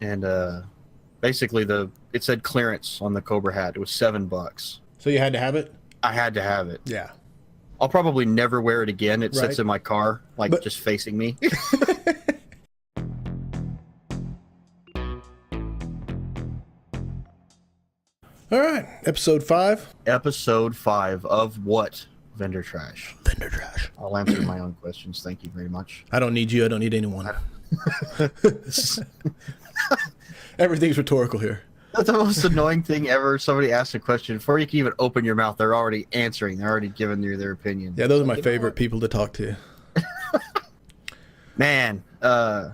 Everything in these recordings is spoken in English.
and basically it said clearance on the Cobra hat. It was $7. So you had to have it? I had to have it. Yeah. I'll probably never wear it again. It sits in my car, just facing me. All right, episode 5. Episode 5 of what? Vendor trash. Vendor trash. I'll answer my own questions. Thank you very much. I don't need you. I don't need anyone. Everything's rhetorical here. That's the most annoying thing ever. Somebody asks a question before you can even open your mouth. They're already answering. They're already giving you their opinion. Yeah, those are my favorite people to talk to. Man, a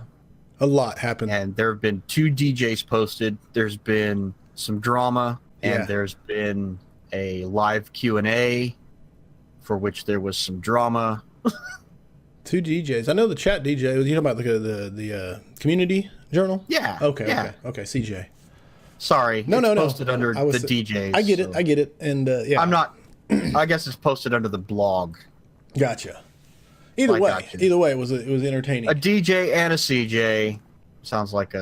lot happened. And there have been 2 DJs posted. There's been some drama, and there's been a live Q&A for which there was some drama. 2 DJs. I know the chat DJ. You talking about the community journal? Yeah. Okay. CJ. Sorry. No. Posted under the DJs. I get it. And yeah. I'm not. I guess it's posted under the blog. Gotcha. Either way, it was entertaining. A DJ and a CJ sounds like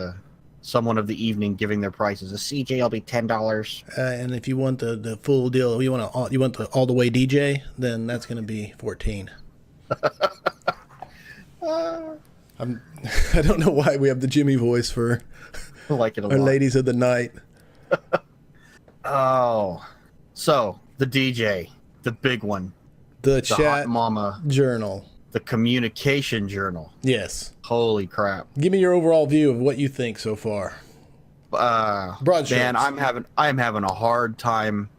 someone of the evening giving their prices. A CJ will be $10. And if you want the full deal, you want the all the way DJ, then that's going to be $14. I don't know why we have the Jimmy voice for like it a our lot. ladies of the night. Oh, so the DJ, the big one, the chat chat mama journal, the communication journal. Yes. Holy crap! Give me your overall view of what you think so far. Broad strokes. Man, I am having a hard time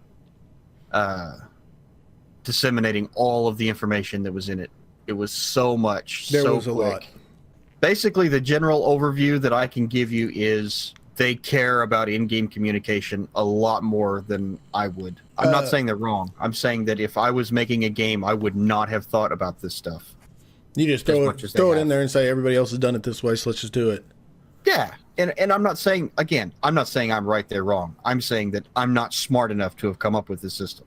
disseminating all of the information that was in it. It was so much. There so was a quick. lot. Basically, the general overview that I can give you is they care about in-game communication a lot more than I would. I'm not saying they're wrong. I'm saying that if I was making a game, I would not have thought about this stuff. You just throw it in there and say everybody else has done it this way, so let's just do it. Yeah, and I'm not saying, again, I'm not saying I'm right, they're wrong. I'm saying that I'm not smart enough to have come up with this system.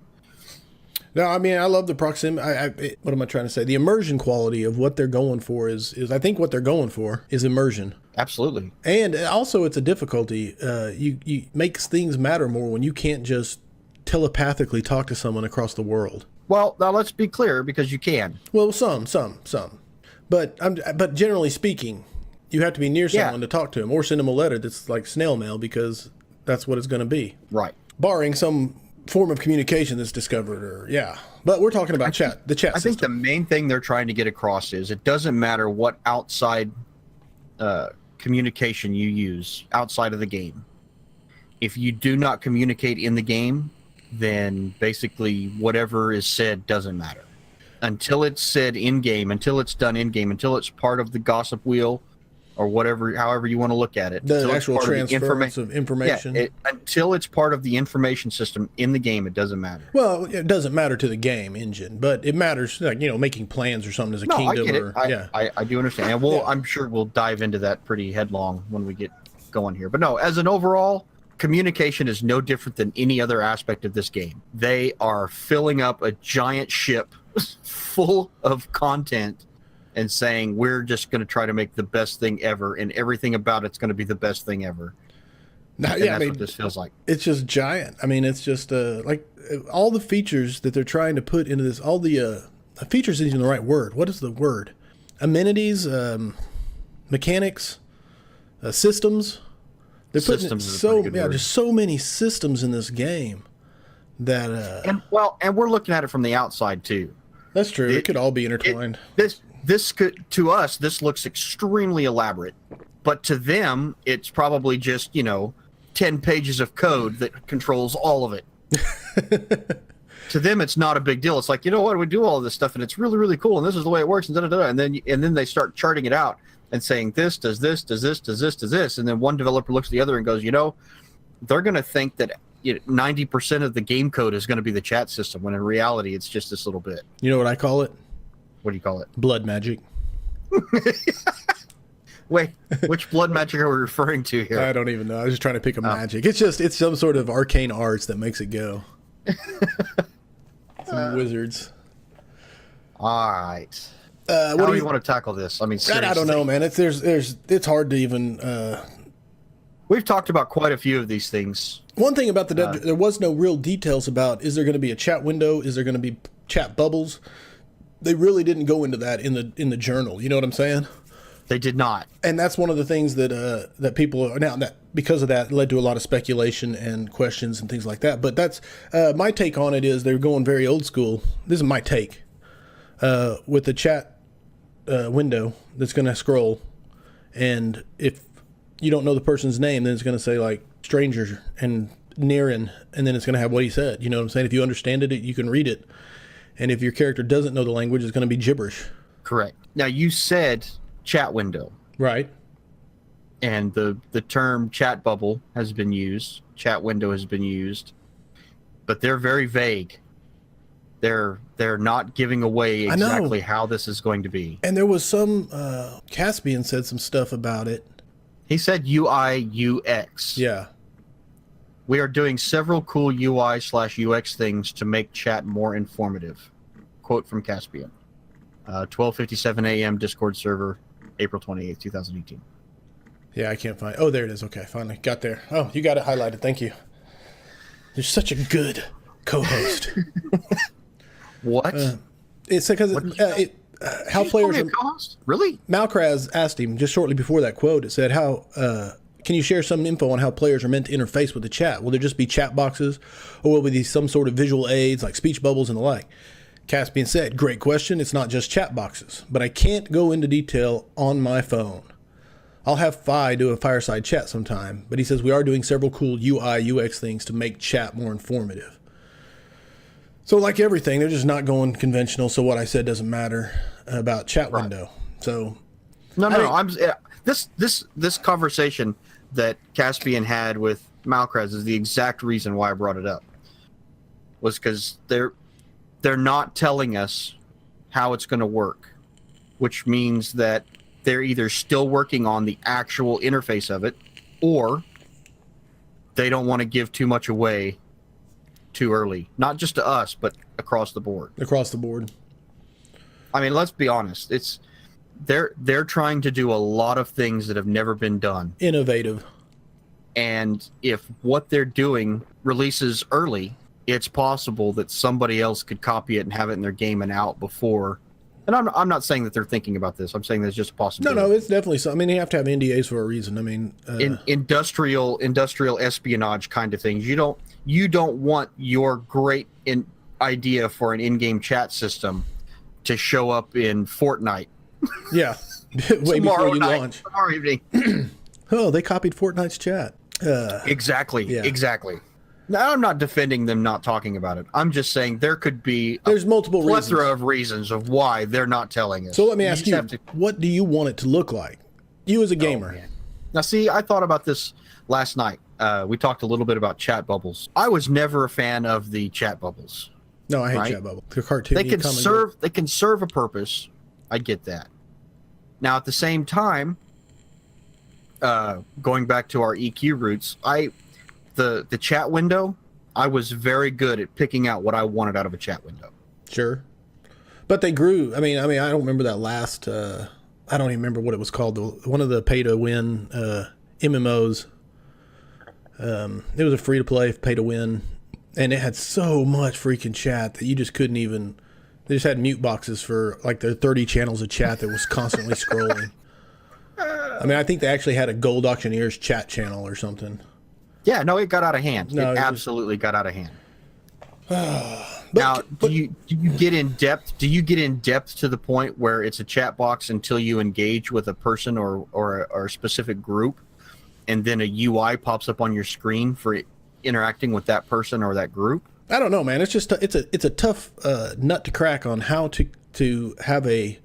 No, I mean, I love the proximity. What am I trying to say? The immersion quality of what they're going for is I think what they're going for is immersion. Absolutely. And also it's a difficulty. You makes things matter more when you can't just telepathically talk to someone across the world. Well, now let's be clear, because you can. Well, some. But generally speaking, you have to be near someone to talk to them or send them a letter that's like snail mail, because that's what it's going to be. Right. Barring some form of communication that's discovered, but we're talking about the chat I think the main thing they're trying to get across is it doesn't matter what outside communication you use outside of the game. If you do not communicate in the game, then basically whatever is said doesn't matter until it's said in game, until it's done in game, until it's part of the gossip wheel or whatever, however you want to look at it. The actual transference of information. Yeah, until it's part of the information system in the game, it doesn't matter. Well, it doesn't matter to the game engine, but it matters, like, making plans or something as a kingdom. I get it. I do understand. And I'm sure we'll dive into that pretty headlong when we get going here. But no, as an overall, communication is no different than any other aspect of this game. They are filling up a giant ship full of content and saying, we're just going to try to make the best thing ever, and everything about it's going to be the best thing ever. That's what this feels like. It's just giant. I mean, it's just like all the features that they're trying to put into this, all the features isn't even the right word. What is the word? Amenities, mechanics, systems. They're putting just so many systems in this game that and we're looking at it from the outside too. That's true. It could all be intertwined. This could, to us, this looks extremely elaborate, but to them, it's probably just 10 pages of code that controls all of it. To them, it's not a big deal. It's like, we do all of this stuff, and it's really, really cool, and this is the way it works, and and then they start charting it out and saying this does this, does this, does this, does this, and then one developer looks at the other and goes, they're going to think that 90% of the game code is going to be the chat system, when in reality, it's just this little bit. You know what I call it? What do you call it? Blood magic. Wait, which blood magic are we referring to here? I don't even know. I was just trying to pick a magic. It's some sort of arcane arts that makes it go. Some wizards. All right. How do you want to tackle this? I mean, seriously. I don't know, man. It's hard to even We've talked about quite a few of these things. One thing about there was no real details about, is there going to be a chat window? Is there going to be chat bubbles? They really didn't go into that in the journal. You know what I'm saying? They did not. And that's one of the things that that people are now, that because of that led to a lot of speculation and questions and things like that. But that's my take on it, is they're going very old school. This is my take with the chat window that's going to scroll, and if you don't know the person's name, then it's going to say like stranger and Niren, and then it's going to have what he said. You know what I'm saying? If you understand it, you can read it. And if your character doesn't know the language, it's going to be gibberish. Correct. Now, you said chat window. Right. And the term chat bubble has been used. Chat window has been used. But they're very vague. They're not giving away exactly how this is going to be. And there was some, Caspian said some stuff about it. He said UI, UX. Yeah. We are doing several cool UI/UX things to make chat more informative. Quote from Caspian. 12:57 a.m. Discord server, April 28th, 2018. Yeah, I can't find. Oh, there it is. Okay, finally got there. Oh, you got it highlighted. Thank you. You're such a good co-host. What? It's because how players a co-host? Really? Malkraz asked him just shortly before that quote. It said, "How can you share some info on how players are meant to interface with the chat? Will there just be chat boxes, or will there be some sort of visual aids like speech bubbles and the like?" Caspian said, "Great question. It's not just chat boxes, but I can't go into detail on my phone. I'll have Fi do a fireside chat sometime, but he says we are doing several cool UI UX things to make chat more informative." So like everything, they're just not going conventional. So what I said doesn't matter about chat window. So no. This conversation that Caspian had with Malkraz is the exact reason why I brought it up. Was because they're not telling us how it's going to work, which means that they're either still working on the actual interface of it, or they don't want to give too much away too early. Not just to us, but across the board. Across the board. I mean, let's be honest. They're trying to do a lot of things that have never been done. Innovative. And if what they're doing releases early, it's possible that somebody else could copy it and have it in their game and out before. And I'm not saying that they're thinking about this. I'm saying there's just a possibility. No, it's definitely so. I mean, you have to have NDAs for a reason. I mean, industrial espionage kind of things. You don't want your great idea for an in-game chat system to show up in Fortnite. Yeah, way before you launch. Tomorrow evening. Oh, they copied Fortnite's chat. Exactly. Yeah. Exactly. Now, I'm not defending them not talking about it. I'm just saying there could be there's multiple plethora of reasons of why they're not telling us. So let me ask you, what do you want it to look like? You as a gamer. Now, see, I thought about this last night. We talked a little bit about chat bubbles. I was never a fan of the chat bubbles. No, I hate chat bubbles. They're cartoony. They can serve a purpose. I get that. Now, at the same time, going back to our EQ roots, the chat window, I was very good at picking out what I wanted out of a chat window. Sure. But they grew. I mean, I don't remember that last, I don't even remember what it was called. One of the pay-to-win MMOs. It was a free-to-play, pay-to-win. And it had so much freaking chat that you just couldn't even... They just had mute boxes for like the 30 channels of chat that was constantly scrolling. I mean, I think they actually had a Gold Auctioneer's chat channel or something. Yeah, no, it got out of hand. No, it absolutely got out of hand. Now, do you get in depth? Do you get in depth to the point where it's a chat box until you engage with a person or a specific group, and then a UI pops up on your screen for interacting with that person or that group? I don't know, man. It's just it's a tough nut to crack on how to have a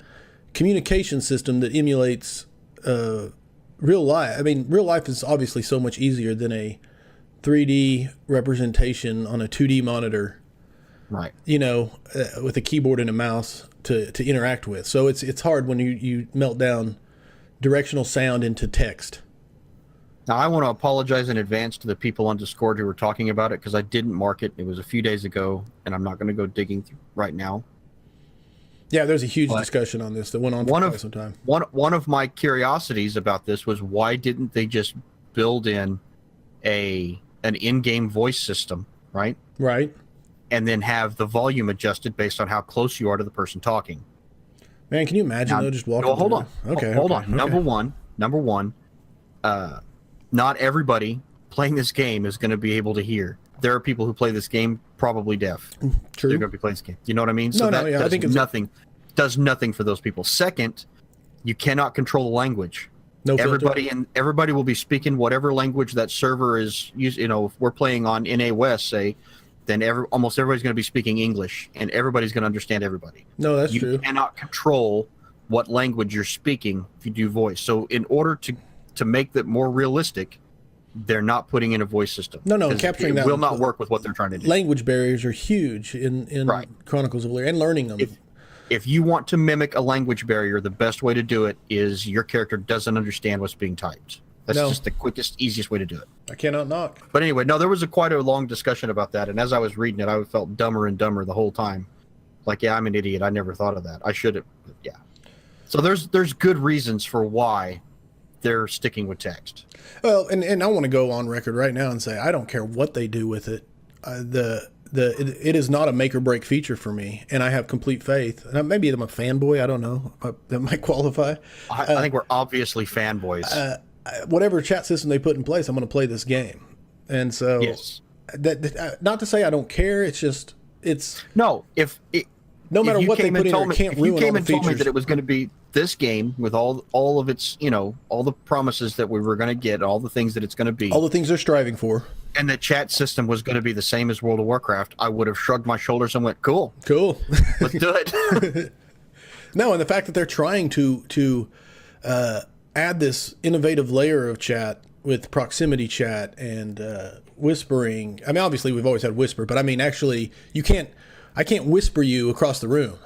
communication system that emulates real life. I mean, real life is obviously so much easier than a 3D representation on a 2D monitor, right? You know, with a keyboard and a mouse to interact with. So it's hard when you melt down directional sound into text. Now, I want to apologize in advance to the people on Discord who were talking about it, because I didn't mark it. It was a few days ago, and I'm not going to go digging through right now. Yeah, there's a huge discussion on this that went on for quite some time. One of my curiosities about this was, why didn't they just build in an in-game voice system, right? Right. And then have the volume adjusted based on how close you are to the person talking. Man, can you imagine though, just walking? Well, hold through? on. Okay. Hold okay, on. okay. Number one. Not everybody playing this game is going to be able to hear. There are people who play this game probably deaf. True. They're going to be playing this game. You know what I mean? No, I think it's does nothing for those people. Second, you cannot control the language. No filter. Everybody will be speaking whatever language that server is using. You know, if we're playing on NA West, say, then almost everybody's going to be speaking English, and everybody's going to understand everybody. No, that's true. You cannot control what language you're speaking if you do voice. So in order to make that more realistic, they're not putting in a voice system. No, capturing that will not work with what they're trying to do. Language barriers are huge in Right. Chronicles of Elyria, and learning them. If you want to mimic a language barrier, the best way to do it is your character doesn't understand what's being typed. That's just the quickest, easiest way to do it. I cannot knock. But anyway, no, there was quite a long discussion about that, and as I was reading it, I felt dumber and dumber the whole time. Like, yeah, I'm an idiot. I never thought of that. I should have. Yeah. So there's good reasons for why they're sticking with text. Well, and I want to go on record right now and say I don't care what they do with it. It is not a make or break feature for me, and I have complete faith. And maybe I'm a fanboy. I don't know. That might qualify. I think we're obviously fanboys. Whatever chat system they put in place, I'm going to play this game. And so, yes. Not to say I don't care. It's just no matter what they put in, it can't ruin all the features. If you came and told me that it was going to be this game with all of its, all the promises that we were going to get, all the things that it's going to be, all the things they're striving for, and the chat system was going to be the same as World of Warcraft, I would have shrugged my shoulders and went, cool, let's do it. No, and the fact that they're trying to add this innovative layer of chat with proximity chat and whispering. I mean, obviously we've always had whisper, but I mean, actually, I can't whisper you across the room.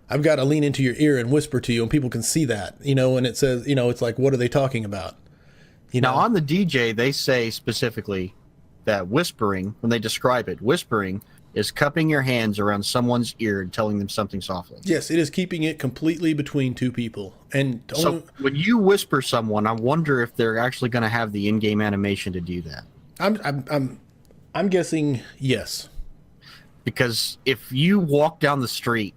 I've got to lean into your ear and whisper to you, and people can see that, and it says, it's like, what are they talking about? Now, on the DJ, they say specifically that whispering, when they describe it, whispering is cupping your hands around someone's ear and telling them something softly. Yes, it is keeping it completely between two people. And so when you whisper someone, I wonder if they're actually going to have the in-game animation to do that. I'm guessing yes. Because if you walk down the street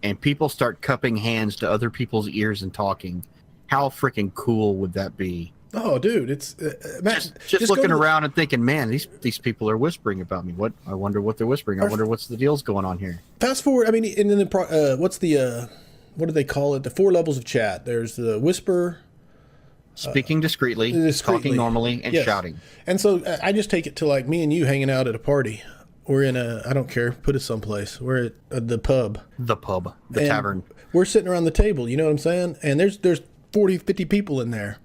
and people start cupping hands to other people's ears and talking, how freaking cool would that be? Oh, dude, it's just looking around and thinking, man, these people are whispering about me. What? I wonder what they're whispering. I wonder what's the deal's going on here. Fast forward. I mean, and then what do they call it? The 4 levels of chat. There's the whisper, speaking discreetly, talking normally, and shouting. And so I just take it to like me and you hanging out at a party. We're in I don't care, put us someplace. We're at the pub. The tavern. We're sitting around the table, you know what I'm saying? And there's 40, 50 people in there.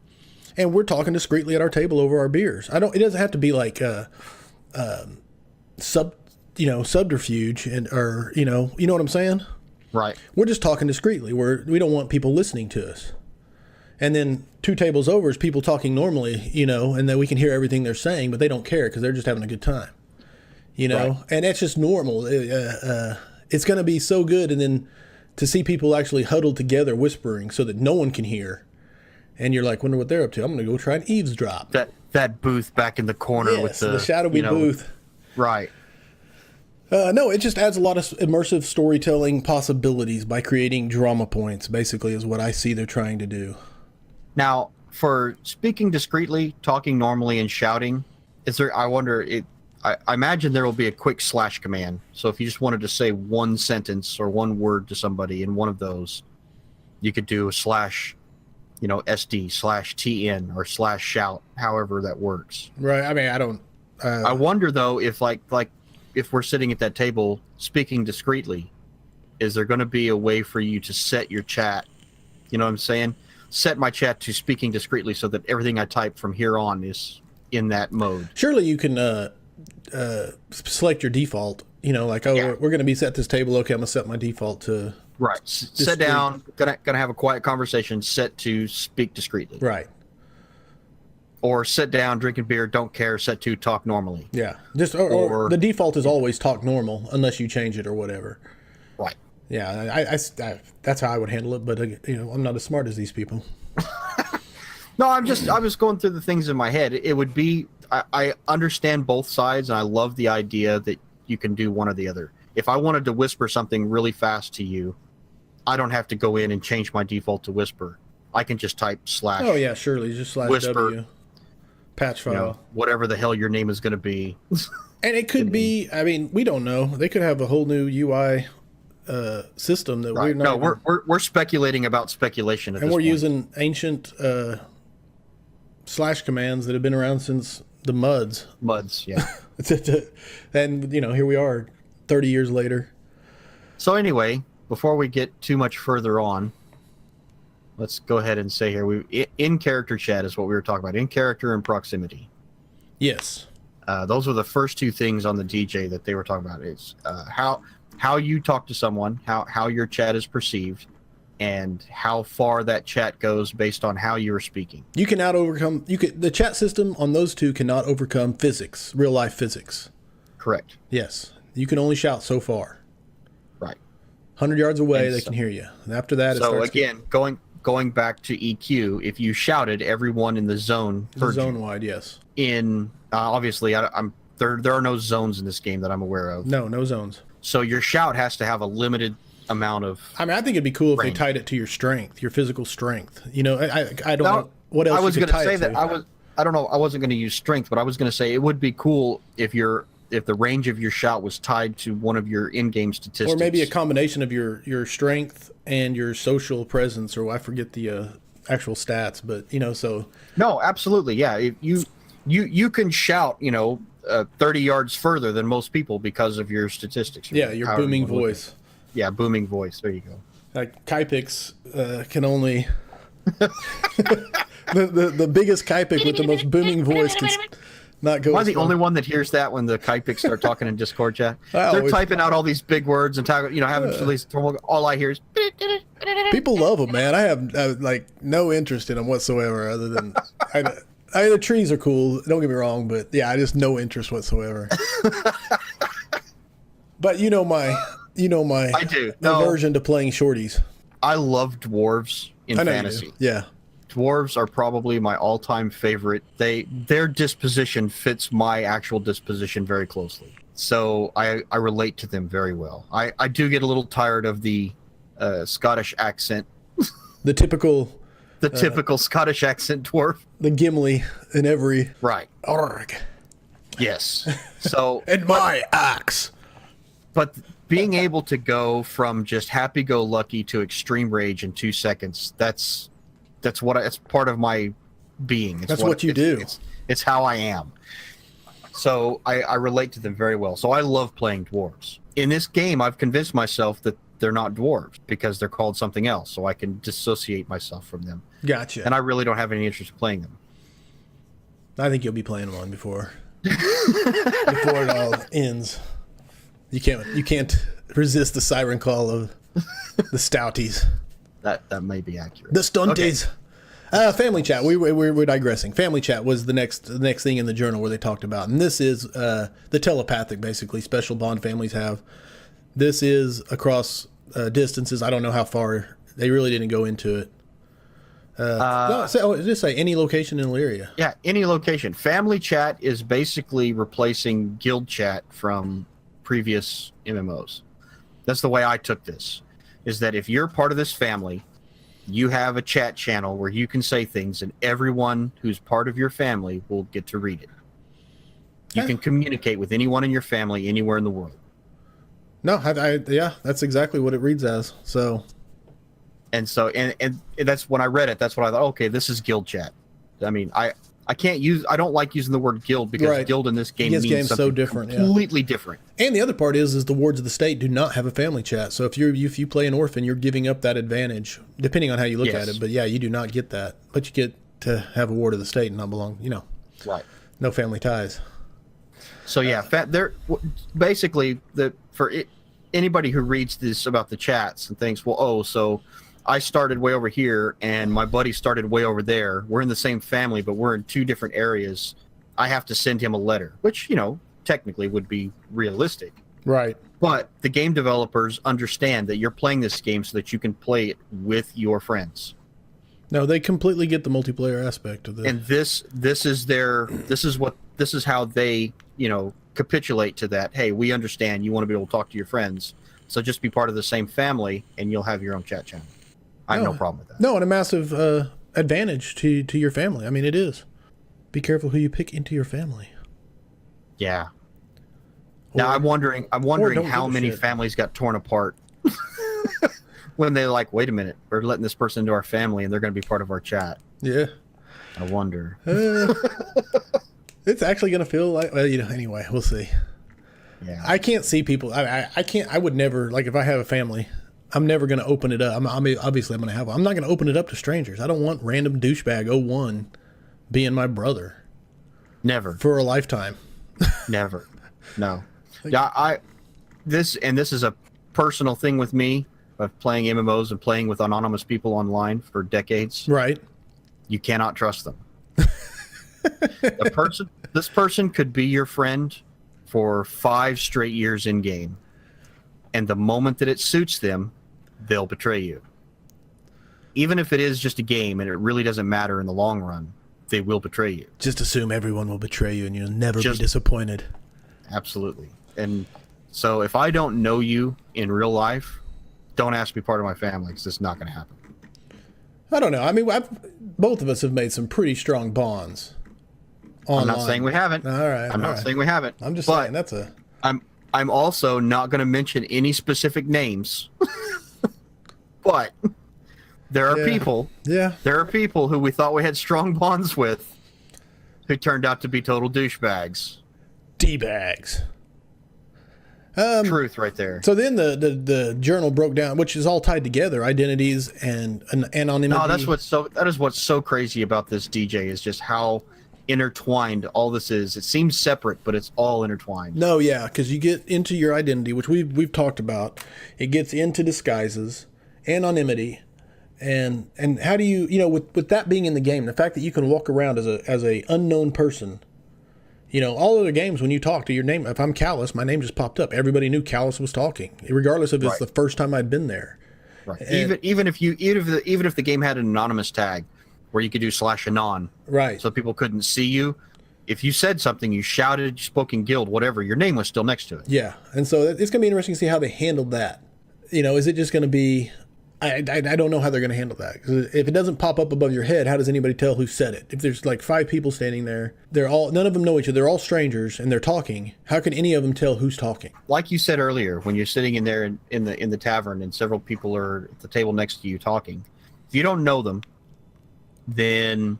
And we're talking discreetly at our table over our beers. It doesn't have to be like subterfuge or you know what I'm saying? Right. We're just talking discreetly. We don't want people listening to us. And then 2 tables over is people talking normally, and then we can hear everything they're saying, but they don't care because they're just having a good time. Right. And that's just normal. It's going to be so good. And then to see people actually huddled together whispering so that no one can hear. And you're like, wonder what they're up to. I'm going to go try and eavesdrop. That booth back in the corner with the shadowy booth. Right. No, it just adds a lot of immersive storytelling possibilities by creating drama points, basically, is what I see they're trying to do. Now, for speaking discreetly, talking normally, and shouting, I imagine there will be a quick slash command. So if you just wanted to say one sentence or one word to somebody in one of those, you could do a slash, SD / TN or / shout, however that works. Right. I mean, I don't. I wonder though if like if we're sitting at that table speaking discreetly, is there going to be a way for you to set your chat? You know what I'm saying? Set my chat to speaking discreetly so that everything I type from here on is in that mode. Surely you can. Select your default, we're going to be set this table. Okay, I'm going to set my default to right. Sit down. Gonna have a quiet conversation. Set to speak discreetly. Right. Or sit down, drinking beer. Don't care. Set to talk normally. Yeah. Just or the default is always talk normal unless you change it or whatever. Right. Yeah. I that's how I would handle it. But I'm not as smart as these people. No, I was going through the things in my head. It would be, I understand both sides, and I love the idea that you can do one or the other. If I wanted to whisper something really fast to you, I don't have to go in and change my default to whisper. I can just type slash. Oh yeah, surely just slash whisper, W, patch file, you know, whatever the hell your name is going to be. And it could be. I mean, we don't know. They could have a whole new UI system that we're not. No, we're speculating about speculation, and we're using ancient slash commands that have been around since the MUDs. MUDs, yeah. And you know, here we are, 30 years later. So anyway, before we get too much further on, let's go ahead and say here, in character chat is what we were talking about. In character and proximity. Yes. Those were the first two things on the DJ that they were talking about. Is how you talk to someone, how your chat is perceived, and how far that chat goes based on how you are speaking. You cannot overcome. The chat system on those two cannot overcome physics, real life physics. Correct. Yes, you can only shout so far. Right. 100 yards away, they can hear you. And after that, it starts again, going back to EQ, if you shouted, everyone in the zone heard you. Zone wide, yes. In obviously, there are no zones in this game that I'm aware of. No zones. So your shout has to have a limited amount of. I mean, I think it'd be cool if range. they tied it to your strength, your physical strength. You know, I don't know what else. I was going to say that I don't know. I wasn't going to use strength, but I was going to say it would be cool if the range of your shout was tied to one of your in-game statistics, or maybe a combination of your strength and your social presence, or I forget the actual stats, but you know, so. No, absolutely, yeah. If you can shout, you know, 30 yards further than most people because of your statistics. Yeah, your booming voice. Yeah, booming voice. There you go. Like Kaipix can only the biggest Kaipik with the most booming voice can not go. Am I the only one that hears that when the Kaipiks start talking in Discord chat? They're typing out all these big words and talking, you know, having all I hear is. People love them, man. I have like no interest in them whatsoever, other than the trees are cool. Don't get me wrong, but yeah, I just no interest whatsoever. But you know my I do. aversion to playing shorties. I love dwarves in fantasy. Yeah. Dwarves are probably my all-time favorite. Their disposition fits my actual disposition very closely. So I relate to them very well. I do get a little tired of the Scottish accent. The typical Scottish accent dwarf. The Gimli in every right. Arg. Yes. So and my axe. But being able to go from just happy-go-lucky to extreme rage in 2 seconds, that's part of my being. That's what you do. It's how I am. So I relate to them very well. So I love playing dwarves. In this game, I've convinced myself that they're not dwarves because they're called something else, so I can dissociate myself from them. Gotcha. And I really don't have any interest in playing them. I think you'll be playing one before it all ends. You can't resist the siren call of the stouties. That may be accurate. The stunties. Okay. Family chat. We're digressing. Family chat was the next thing in the journal where they talked about, and this is the telepathic, basically special bond families have. This is across distances. I don't know how far. They really didn't go into it. Just say any location in Elyria. Yeah, any location. Family chat is basically replacing guild chat from previous MMOs. That's the way I took this, is that if you're part of this family, you have a chat channel where you can say things and everyone who's part of your family will get to read it. You can communicate with anyone in your family anywhere in the world. No, yeah, that's exactly what it reads as. So and that's when I read it, that's what I thought, okay, this is guild chat. I mean, I don't like using the word guild because guild in this game means something so different, completely different. And the other part is the wards of the state do not have a family chat. So if you play an orphan, you're giving up that advantage, depending on how you look at it. But yeah, you do not get that. But you get to have a ward of the state and not belong, right. No family ties. So yeah, they're basically anybody who reads this about the chats and thinks, well, oh, so I started way over here and my buddy started way over there. We're in the same family, but we're in two different areas. I have to send him a letter, which, technically would be realistic. Right. But the game developers understand that you're playing this game so that you can play it with your friends. No, they completely get the multiplayer aspect of this. And this is how they, capitulate to that. Hey, we understand you want to be able to talk to your friends, so just be part of the same family, and you'll have your own chat channel. I have no problem with that. No, and a massive advantage to your family. I mean, it is. Be careful who you pick into your family. Yeah. Now I'm wondering how many families got torn apart when they're like, wait a minute, we're letting this person into our family and they're going to be part of our chat. Yeah. I wonder. It's actually going to feel like, well, anyway, we'll see. Yeah. I can't see people. I would never, like, if I have a family, I'm never going to open it up. Obviously I'm going to have one. I'm not going to open it up to strangers. I don't want random douchebag 01 being my brother. Never. For a lifetime. Never. No. Yeah, this is a personal thing with me of playing MMOs and playing with anonymous people online for decades. Right. You cannot trust them. This person could be your friend for 5 straight years in game, and the moment that it suits them, they'll betray you. Even if it is just a game and it really doesn't matter in the long run, they will betray you. Just assume everyone will betray you and you'll never be disappointed. Absolutely. And so if I don't know you in real life, don't ask me part of my family, because it's not going to happen. I don't know. I mean, both of us have made some pretty strong bonds online. I'm not saying we haven't. All right. I'm not saying we haven't. I'm just saying that's a... I'm also not going to mention any specific names, but there are people. Yeah. There are people who we thought we had strong bonds with who turned out to be total douchebags. D-bags. Truth right there. So then the journal broke down, which is all tied together, identities and anonymity. No, that is what's so crazy about this DJ is just how intertwined all this is. It seems separate, but it's all intertwined. No, yeah, because you get into your identity, which we've talked about. It gets into disguises, anonymity, and how do you with that being in the game, the fact that you can walk around as a unknown person. All other games, when you talk to your name, if I'm Kalus, my name just popped up. Everybody knew Kalus was talking, regardless if it's the first time I'd been there. Right. Even if the game had an anonymous tag where you could do /anon, right, so people couldn't see you. If you said something, you shouted, you spoke in guild, whatever, your name was still next to it. Yeah, and so it's going to be interesting to see how they handled that. Is it just going to be... I don't know how they're going to handle that. 'Cause if it doesn't pop up above your head, how does anybody tell who said it? If there's like 5 people standing there, none of them know each other, they're all strangers, and they're talking. How can any of them tell who's talking? Like you said earlier, when you're sitting in there in the tavern and several people are at the table next to you talking, if you don't know them, then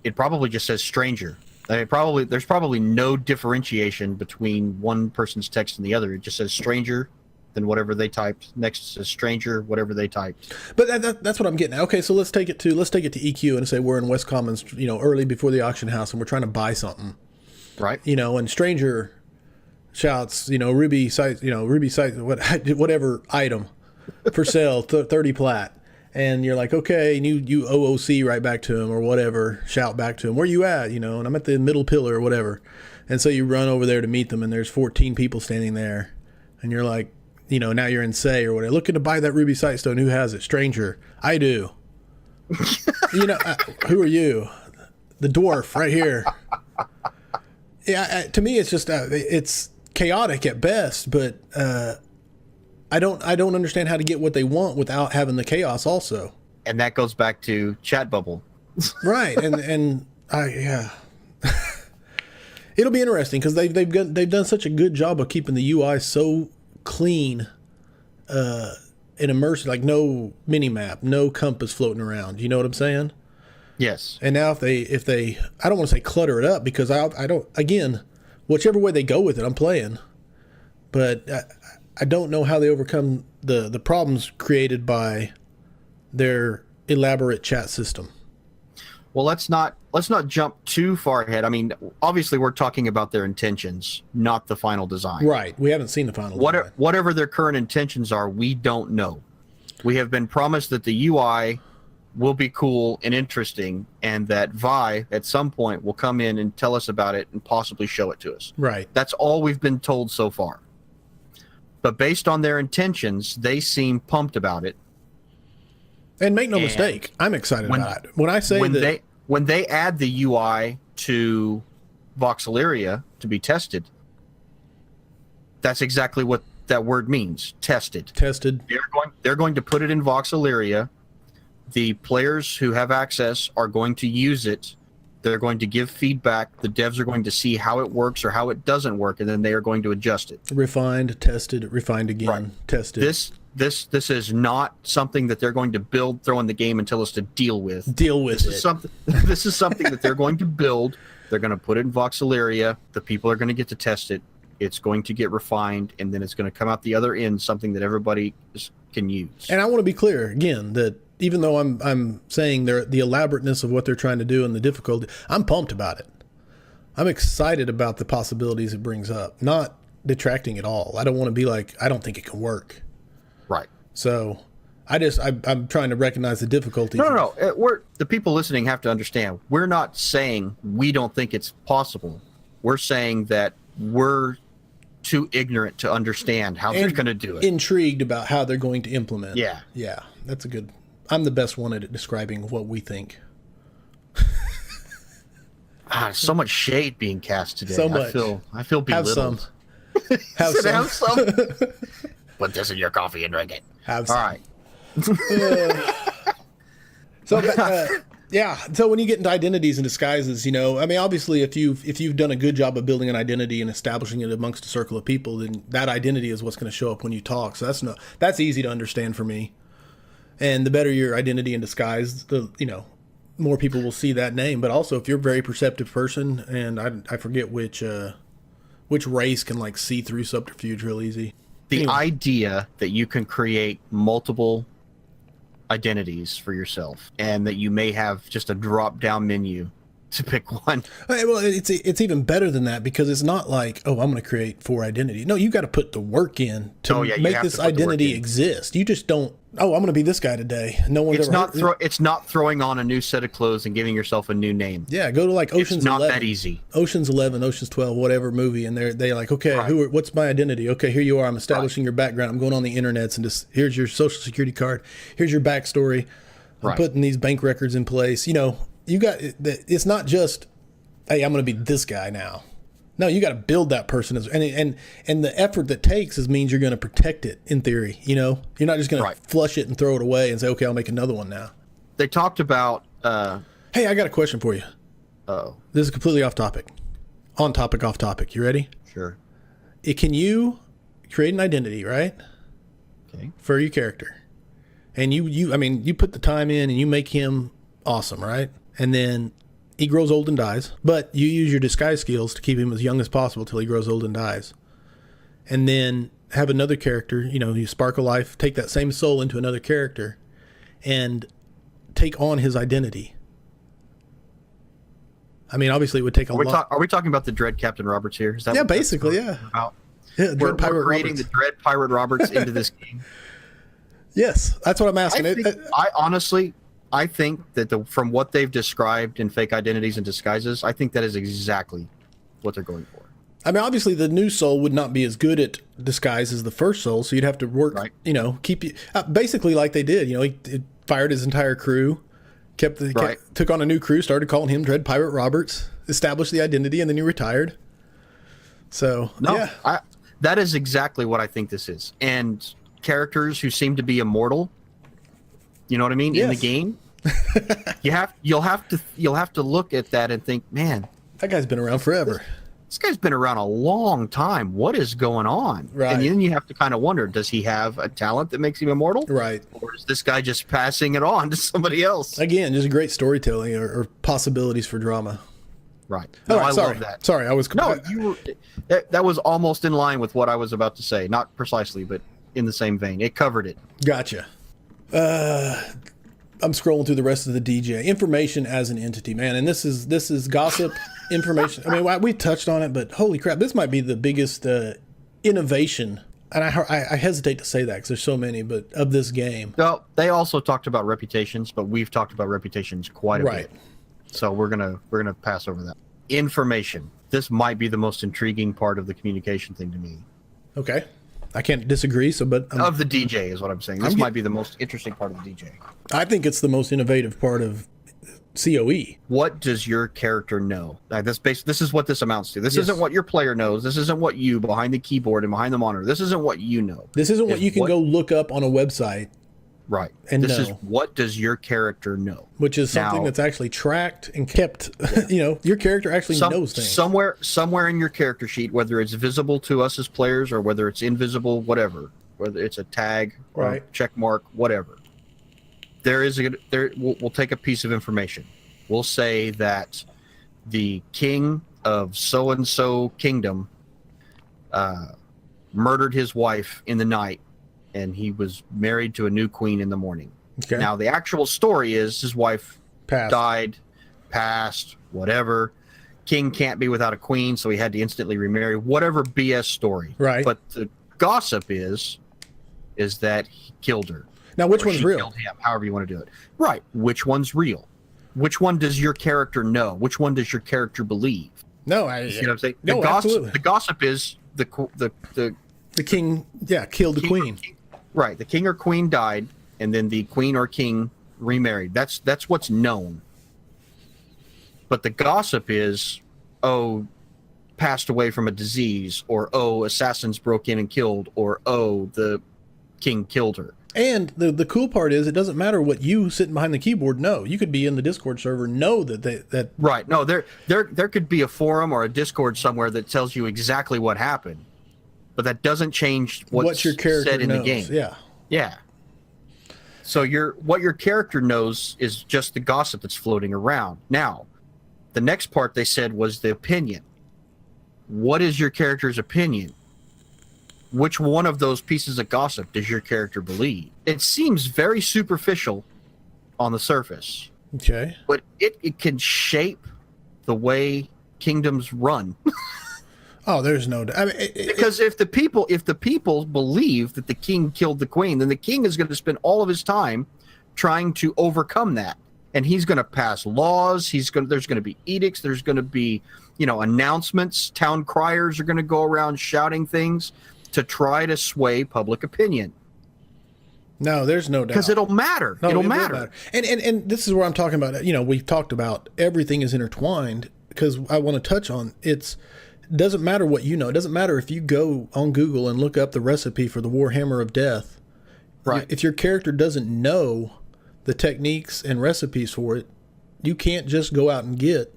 it probably just says stranger. There's probably no differentiation between one person's text and the other. It just says stranger, then whatever they typed. Next says stranger, whatever they typed. But that's what I'm getting at. Okay, so let's take it to EQ and say we're in West Commons, early before the auction house, and we're trying to buy something. Right. And stranger shouts, Ruby site, whatever item for sale, 30 plat. And you're like, okay, and you OOC right back to him or whatever, shout back to him, where you at? And I'm at the middle pillar or whatever. And so you run over there to meet them, and there's 14 people standing there. And you're like, now you're in Say or whatever, looking to buy that Ruby Sightstone. Who has it? Stranger. I do. Who are you? The dwarf right here. Yeah, to me, it's just it's chaotic at best, but I don't understand how to get what they want without having the chaos also. And that goes back to chat bubble. Right, yeah. It'll be interesting because they've done such a good job of keeping the UI so clean and immersive, like no mini map, no compass floating around. You know what I'm saying? Yes. And now if they I don't want to say clutter it up, because I don't, again, whichever way they go with it, I'm playing. But I don't know how they overcome the problems created by their elaborate chat system. Well, let's not jump too far ahead. I mean, obviously we're talking about their intentions, not the final design. Right. We haven't seen the final design. Whatever their current intentions are, we don't know. We have been promised that the UI will be cool and interesting, and that Vi at some point will come in and tell us about it and possibly show it to us. Right. That's all we've been told so far. But based on their intentions, they seem pumped about it. And make no mistake, I'm excited about it. When I say when they add the UI to Vox Elyria to be tested, that's exactly what that word means. Tested. They're going to put it in Vox Elyria. The players who have access are going to use it. They're going to give feedback. The devs are going to see how it works or how it doesn't work, and then they are going to adjust it. Refined, tested, refined again, right. Tested. This is not something that they're going to build, throw in the game, and tell us to deal with. This is something that they're going to build. They're going to put it in Vox Elyria. The people are going to get to test it. It's going to get refined, and then it's going to come out the other end, something that everybody can use. And I want to be clear again that even though I'm saying the elaborateness of what they're trying to do and the difficulty, I'm pumped about it. I'm excited about the possibilities it brings up, not detracting at all. I don't want to be like, I don't think it can work. Right. So I'm trying to recognize the difficulties. No. The people listening have to understand. We're not saying we don't think it's possible. We're saying that we're too ignorant to understand how they're going to do it. Intrigued about how they're going to implement. Yeah. Yeah. That's a good. I'm the best one at describing what we think. So much shade being cast today. So much. I feel belittled. Have some. Have some. Put this in your coffee and drink it. Have some. All right. Yeah. So when you get into identities and disguises, obviously if you've done a good job of building an identity and establishing it amongst a circle of people, then that identity is what's going to show up when you talk. So that's easy to understand for me. And the better your identity and disguise, the more people will see that name. But also, if you're a very perceptive person, and I forget which race can see through subterfuge real easy. The idea that you can create multiple identities for yourself, and that you may have just a drop-down menu to pick one. Well, it's even better than that, because it's not like, I'm going to create 4 identities. No, you got to put the work in to make this identity exist. You just don't. I'm going to be this guy today. No one's It's not throwing on a new set of clothes and giving yourself a new name. Yeah, go to Ocean's 11. It's not that easy. Ocean's 11, Ocean's 12, whatever movie, and they're like, okay, right. What's my identity? Okay, here you are. I'm establishing your background. I'm going on the internets and just here's your social security card. Here's your backstory. I'm putting these bank records in place. You got it's not just, hey, I'm going to be this guy now. No, you got to build that person, and the effort that takes means you're going to protect it in theory. You're not just going to flush it and throw it away and say, okay, I'll make another one now. They talked about. Hey, I got a question for you. Oh, this is completely off topic. On topic, off topic. You ready? Sure. Can you create an identity, right? Okay. For your character, and you put the time in and you make him awesome, right? And then he grows old and dies, but you use your disguise skills to keep him as young as possible till he grows old and dies. And then have another character, you spark a life, take that same soul into another character and take on his identity. I mean, obviously it would take a lot. Are we talking about the Dread Captain Roberts here? Is that basically, yeah. We're creating the Dread Pirate Roberts into this game. Yes, that's what I'm asking. I think that from what they've described in fake identities and disguises, I think that is exactly what they're going for. I mean, obviously the new soul would not be as good at disguise as the first soul, so you'd have to work, keep you basically like they did. He fired his entire crew, took on a new crew, started calling him Dread Pirate Roberts, established the identity, and then he retired. So that is exactly what I think this is. And characters who seem to be immortal. You know what I mean? Yes. In the game, you'll have to look at that and think, man, that guy's been around forever. This guy's been around a long time. What is going on? Right. And then you have to kind of wonder, does he have a talent that makes him immortal? Right. Or is this guy just passing it on to somebody else? Again, just great storytelling or possibilities for drama. Right. No, I love that. Sorry, I was. That was almost in line with what I was about to say. Not precisely, but in the same vein. It covered it. Gotcha. I'm scrolling through the rest of the DJ information as an entity, man, and this is gossip information. I mean, we touched on it, but holy crap, this might be the biggest innovation. And I hesitate to say that because there's so many, but of this game. Well, they also talked about reputations, but we've talked about reputations quite a bit. So we're gonna pass over that. Information. This might be the most intriguing part of the communication thing to me. Okay. I can't disagree. But of the DJ is what I'm saying. This might be the most interesting part of the DJ. I think it's the most innovative part of COE. What does your character know? This is what this amounts to. This isn't what your player knows. This isn't what you behind the keyboard and behind the monitor. This isn't what you know. This isn't what you can go look up on a website. Right. And this is what does your character know? Which is something that's actually tracked and kept. Your character actually knows things. Somewhere in your character sheet, whether it's visible to us as players or whether it's invisible, whatever, whether it's a tag or a check mark, whatever. We'll take a piece of information. We'll say that the king of so-and-so kingdom murdered his wife in the night, and he was married to a new queen in the morning. Okay. Now, the actual story is his wife died, passed, whatever. King can't be without a queen, so he had to instantly remarry. Whatever BS story. Right. But the gossip is that he killed her. Now, which one's real? Killed him, however you want to do it. Right. Which one's real? Which one does your character know? Which one does your character believe? No, you know what I'm saying? Absolutely. The gossip is the king, killed the queen. Right. The king or queen died, and then the queen or king remarried. That's what's known. But the gossip is, passed away from a disease, or assassins broke in and killed, or the king killed her. And the cool part is, it doesn't matter what you sitting behind the keyboard know. You could be in the Discord server, know that right. No, there could be a forum or a Discord somewhere that tells you exactly what happened, but that doesn't change what your character said in the game. Yeah. So what your character knows is just the gossip that's floating around. Now, the next part they said was the opinion. What is your character's opinion? Which one of those pieces of gossip does your character believe? It seems very superficial on the surface. Okay. But it can shape the way kingdoms run. Oh, there's no doubt. Because if the people believe that the king killed the queen, then the king is going to spend all of his time trying to overcome that. And he's going to pass laws. There's going to be edicts. There's going to be, announcements. Town criers are going to go around shouting things to try to sway public opinion. No, there's no doubt. Because it'll matter. It'll matter. And this is where I'm talking about, we've talked about everything is intertwined, because I want to touch on it doesn't matter what you know. It doesn't matter if you go on Google and look up the recipe for the Warhammer of Death. Right. If your character doesn't know the techniques and recipes for it, you can't just go out and get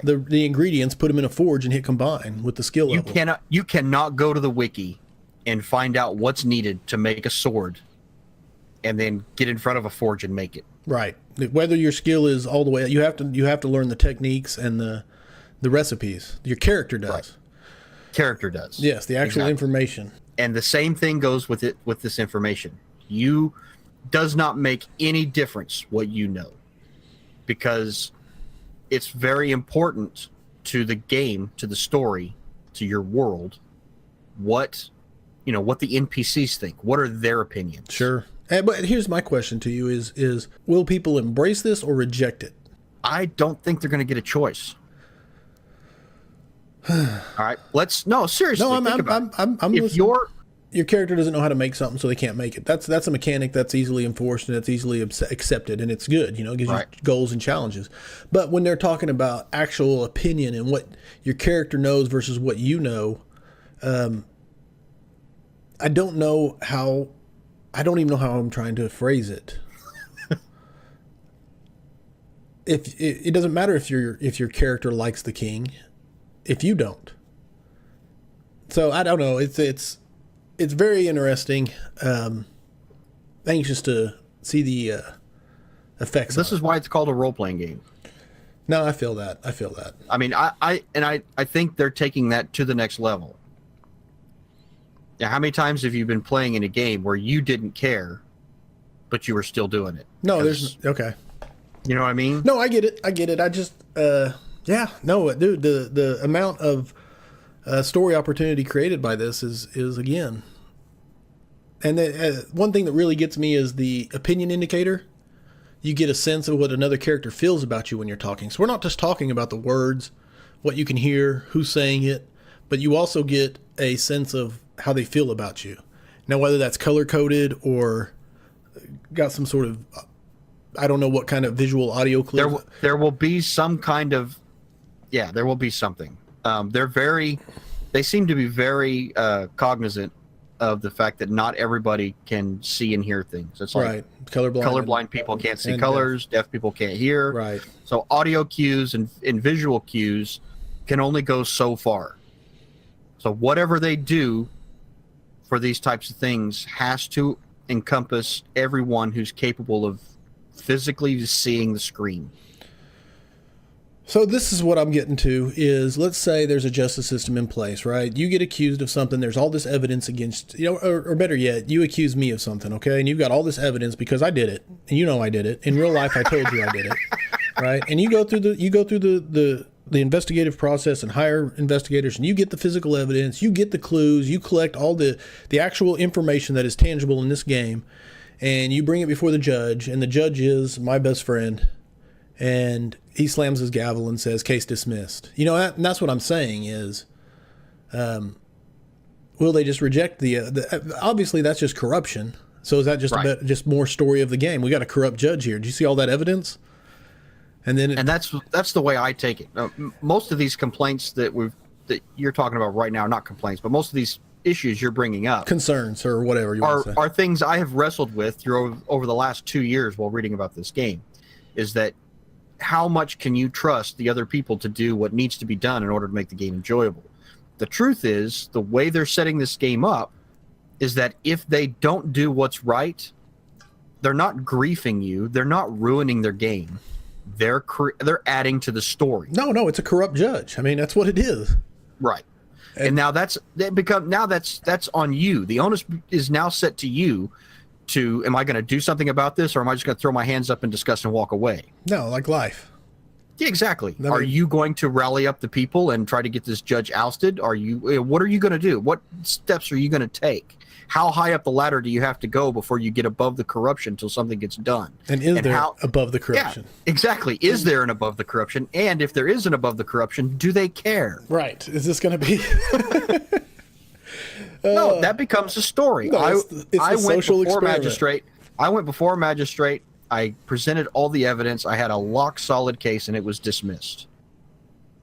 the ingredients, put them in a forge, and hit combine with the skill level. You cannot go to the wiki and find out what's needed to make a sword and then get in front of a forge and make it. Right. Whether your skill is all the way, you have to learn the techniques and the recipes. Your character does. Right. Character does. Yes, the actual information. And the same thing goes with this information. Does not make any difference what you know, because it's very important to the game, to the story, to your world, what the NPCs think. What are their opinions? Sure. But here's my question to you is will people embrace this or reject it? I don't think they're going to get a choice. All right. Seriously. No, your character doesn't know how to make something, so they can't make it. That's a mechanic that's easily enforced and it's easily accepted, and it's good. It gives you goals and challenges. But when they're talking about actual opinion and what your character knows versus what you know, I don't know how. I don't even know how I'm trying to phrase it. If it doesn't matter if your character likes the king, if you don't. So I don't know. It's very interesting. Anxious to see the effects. This is why it's called a role-playing game. No, I feel that. I mean, I think they're taking that to the next level. Now, how many times have you been playing in a game where you didn't care, but you were still doing it? No, okay. You know what I mean? No, I get it. I just, dude, the amount of story opportunity created by this is again. And one thing that really gets me is the opinion indicator. You get a sense of what another character feels about you when you're talking. So we're not just talking about the words, what you can hear, who's saying it, but you also get a sense of how they feel about you. Now, whether that's color coded or got some sort of, I don't know what kind of visual audio clip. There will be some kind of, there will be something. They seem to be very cognizant of the fact that not everybody can see and hear things. It's like right. Colorblind people can't see colors, deaf people can't hear. Right. So audio cues and visual cues can only go so far. So whatever they do for these types of things has to encompass everyone who's capable of physically seeing the screen. So this is what I'm getting to is, let's say there's a justice system in place, right? You get accused of something. There's all this evidence against, or better yet, you accuse me of something, okay? And you've got all this evidence because I did it, and you know I did it. In real life, I told you I did it, right? And you go through the investigative process and hire investigators, and you get the physical evidence, you get the clues, you collect all the actual information that is tangible in this game, and you bring it before the judge, and the judge is my best friend, and he slams his gavel and says, case dismissed. And that's what I'm saying is, will they just reject the obviously that's just corruption. So is that just right. just more story of the game? We got a corrupt judge here. Do you see all that evidence? And that's the way I take it. Most of these complaints that you're talking about right now, not complaints, but most of these issues you're bringing up, concerns or whatever you want to say, are things I have wrestled with through over the last 2 years while reading about this game. Is that how much can you trust the other people to do what needs to be done in order to make the game enjoyable? The truth is, the way they're setting this game up is that if they don't do what's right, they're not griefing you, they're not ruining their game. They're adding to the story. No, it's a corrupt judge. I mean, that's what it is. Right. And now that's on you. The onus is now set to you to, am I going to do something about this, or am I just going to throw my hands up and discuss and walk away? No, like life. Yeah, exactly. Are you going to rally up the people and try to get this judge ousted? What are you going to do? What steps are you going to take? How high up the ladder do you have to go before you get above the corruption until something gets done? And there above the corruption? Yeah, exactly. Is there an above the corruption? And if there is an above the corruption, do they care? Right. Is this going to be... No, that becomes a story. No, I went before a magistrate. I presented all the evidence. I had a lock solid case, and it was dismissed.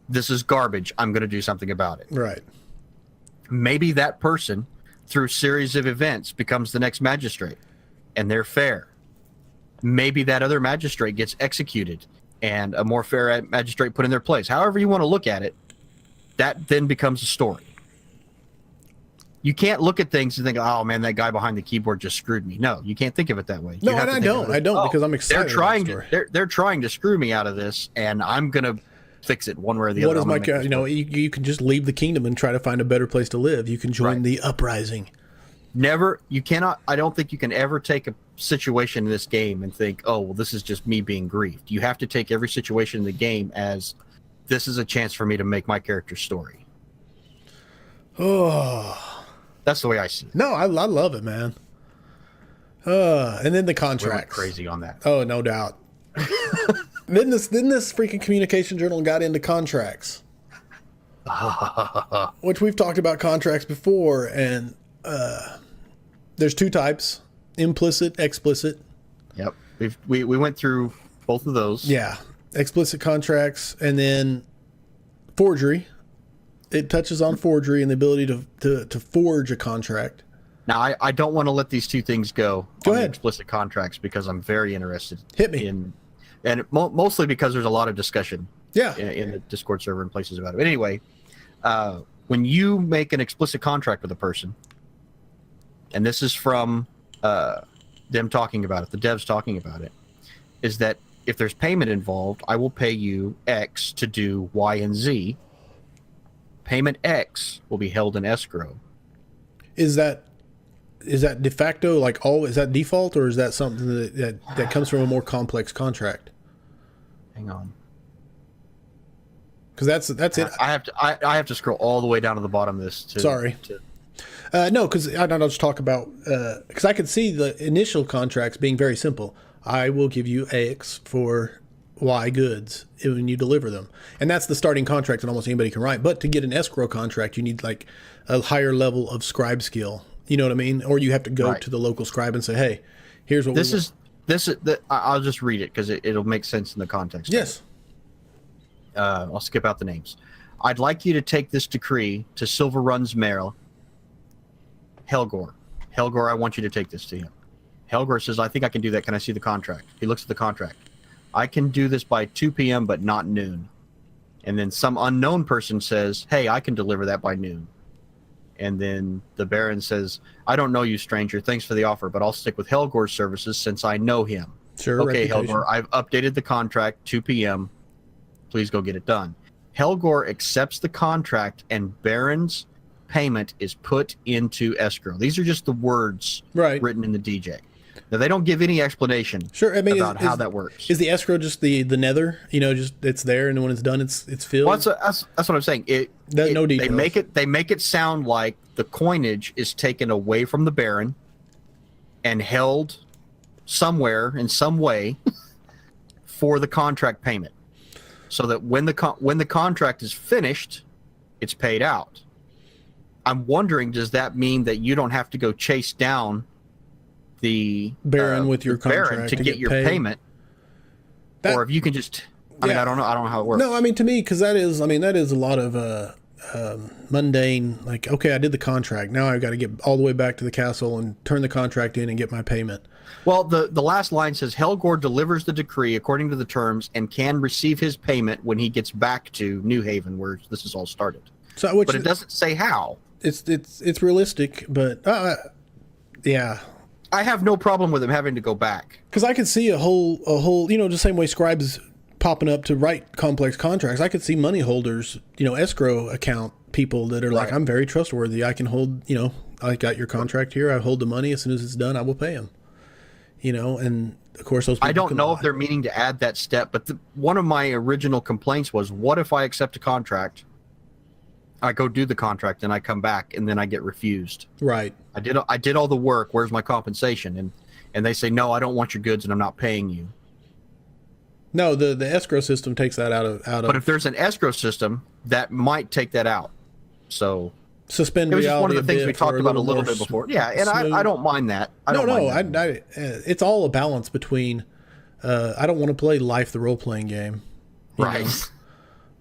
This is garbage. I'm going to do something about it. Right. Maybe that person, through a series of events, becomes the next magistrate, and they're fair. Maybe that other magistrate gets executed, and a more fair magistrate put in their place. However you want to look at it, that then becomes a story. You can't look at things and think, "Oh man, that guy behind the keyboard just screwed me." No, you can't think of it that way. No, and I don't because I'm excited. They're trying to screw me out of this, and I'm gonna fix it one way or the other. What is you can just leave the kingdom and try to find a better place to live. You can join the uprising. You cannot. I don't think you can ever take a situation in this game and think, "Oh, well, this is just me being grieved." You have to take every situation in the game as this is a chance for me to make my character's story. Oh. That's the way I see it. No, I love it, man. And then the contracts. We went crazy on that. Oh, no doubt. then this freaking communication journal got into contracts, which we've talked about contracts before, and there's two types: implicit, explicit. Yep, we went through both of those. Yeah, explicit contracts, and then forgery. It touches on forgery and the ability to forge a contract. Now, I don't want to let these two things go ahead. Explicit contracts, because I'm very interested. Hit me. Mostly because there's a lot of discussion in the Discord server and places about it. But anyway, when you make an explicit contract with a person, and this is from them talking about it, the devs talking about it, is that if there's payment involved, I will pay you X to do Y and Z. Payment X will be held in escrow. Is that de facto, is that default, or is that something that comes from a more complex contract? Hang on. Because that's it. I have to scroll all the way down to the bottom of this. No, because I'll just talk about, because I could see the initial contracts being very simple. I will give you X for Y goods when you deliver them. And that's the starting contract that almost anybody can write. But to get an escrow contract, you need like a higher level of scribe skill. You know what I mean? Or you have to go to the local scribe and say, hey, here's what I'll just read it because it'll make sense in the context. Yes. I'll skip out the names. I'd like you to take this decree to Silver Run's mayor, Helgor. Helgor, I want you to take this to him. Helgor says, I think I can do that. Can I see the contract? He looks at the contract. I can do this by 2 p.m., but not noon. And then some unknown person says, hey, I can deliver that by noon. And then the Baron says, I don't know you, stranger. Thanks for the offer, but I'll stick with Helgor's services since I know him. Sure. Okay, reputation. Helgor, I've updated the contract, 2 p.m. Please go get it done. Helgor accepts the contract, and Baron's payment is put into escrow. These are just the words written in the DJ. Now, they don't give any explanation about how that works. Is the escrow just the nether? You know, just it's there, and when it's done, it's filled? Well, that's what I'm saying. No details. They make it sound like the coinage is taken away from the Baron and held somewhere in some way for the contract payment, so that when the contract is finished, it's paid out. I'm wondering, does that mean that you don't have to go chase down the Baron with your contract Baron to get your paid. payment, or if you can just? I mean, I don't know how it works. No, I mean, to me, because that is a lot of mundane. Like, okay, I did the contract. Now I've got to get all the way back to the castle and turn the contract in and get my payment. Well, the last line says Helgor delivers the decree according to the terms and can receive his payment when he gets back to New Haven, where this is all started. So, but it doesn't say how. It's realistic, but yeah. I have no problem with him having to go back. Because I could see a whole, the same way scribes popping up to write complex contracts. I could see money holders, escrow account people that are like, I'm very trustworthy. I can hold, I got your contract here. I hold the money. As soon as it's done, I will pay him. And of course those people I don't know if they're meaning to add that step, but one of my original complaints was, what if I accept a contract, I go do the contract, and I come back, and then I get refused? Right. I did all the work. Where's my compensation? And they say, no, I don't want your goods, and I'm not paying you. No, the escrow system takes that out of. But if there's an escrow system, that might take that out. So suspend it was reality. Just one of the things we talked about a little bit before. Yeah, and I don't mind that. It's all a balance between. I don't want to play Life the role playing game. Right.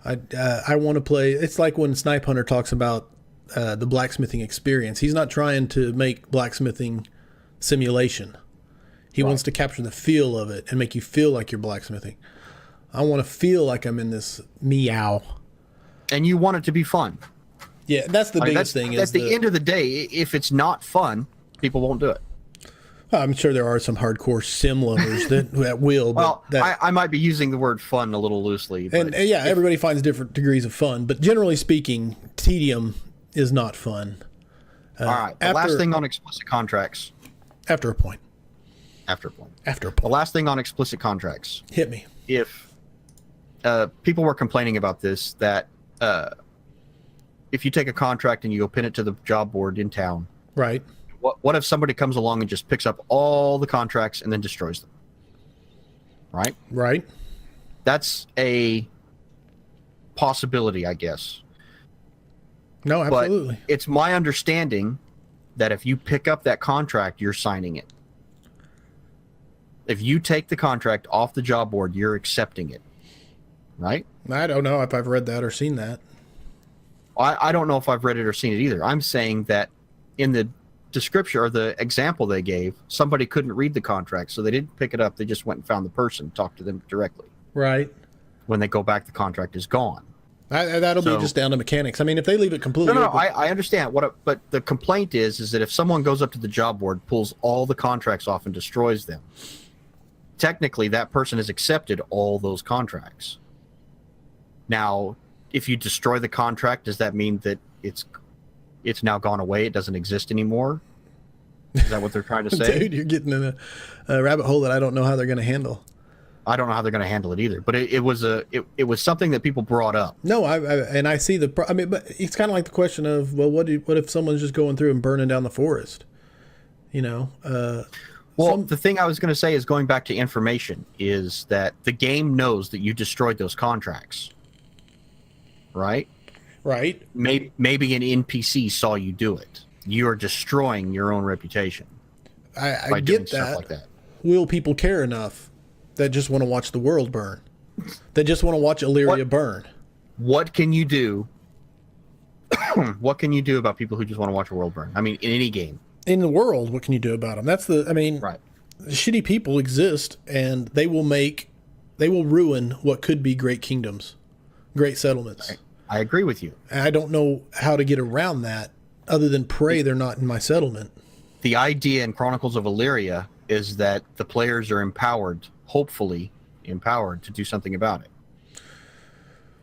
I want to play. It's like when Snipe Hunter talks about the blacksmithing experience. He's not trying to make blacksmithing simulation. He wants to capture the feel of it and make you feel like you're blacksmithing. I want to feel like I'm in this meow. And you want it to be fun. Yeah, that's the biggest thing. At the end of the day, if it's not fun, people won't do it. I'm sure there are some hardcore sim lovers that will. But I might be using the word fun a little loosely. And everybody finds different degrees of fun. But generally speaking, tedium is not fun. All right. The last thing on explicit contracts. After a point. The last thing on explicit contracts. Hit me. If people were complaining about this, that if you take a contract and you go pin it to the job board in town. Right. What if somebody comes along and just picks up all the contracts and then destroys them? Right? Right. That's a possibility, I guess. No, absolutely. But it's my understanding that if you pick up that contract, you're signing it. If you take the contract off the job board, you're accepting it. Right? I don't know if I've read that or seen that. I don't know if I've read it or seen it either. I'm saying that in the description or the example they gave, somebody couldn't read the contract, so they didn't pick it up. They just went and found the person, talked to them directly. Right. When they go back, the contract is gone. That'll be just down to mechanics. I mean, if they leave it completely No, I understand. But the complaint is that if someone goes up to the job board, pulls all the contracts off and destroys them, technically that person has accepted all those contracts. Now, if you destroy the contract, does that mean that it's now gone away? It doesn't exist anymore? Is that what they're trying to say? Dude, you're getting in a rabbit hole that I don't know how they're going to handle. I don't know how they're going to handle it either. But it was something that people brought up. No, I see but it's kind of like the question of, well, what if someone's just going through and burning down the forest? Well, the thing I was going to say is going back to information is that the game knows that you destroyed those contracts, right? Right. Maybe an NPC saw you do it. You are destroying your own reputation. I get that. Like that. Will people care enough that just want to watch the world burn? That just want to watch Elyria burn? What can you do? What can you do about people who just want to watch a world burn? I mean, in any game. In the world, what can you do about them? Right. Shitty people exist, and they will ruin what could be great kingdoms, great settlements. I agree with you. And I don't know how to get around that other than pray they're not in my settlement. The idea in Chronicles of Elyria is that the players are empowered, hopefully empowered, to do something about it.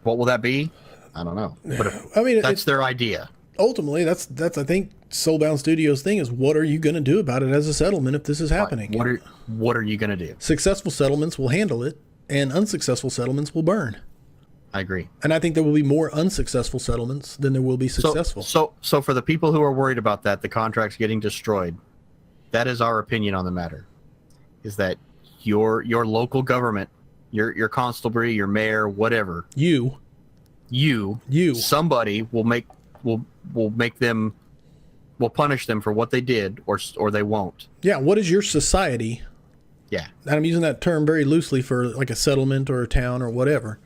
What will that be? I don't know. But that's their idea. Ultimately, that's I think Soulbound Studios' thing is, what are you going to do about it as a settlement if this is happening? Right. What are you going to do? Successful settlements will handle it, and unsuccessful settlements will burn. I agree. And I think there will be more unsuccessful settlements than there will be successful. So for the people who are worried about that, the contracts getting destroyed, that is our opinion on the matter. Is that your local government, your constabulary, your mayor, whatever, somebody will punish them for what they did, or they won't. Yeah. What is your society? Yeah. And I'm using that term very loosely for like a settlement or a town or whatever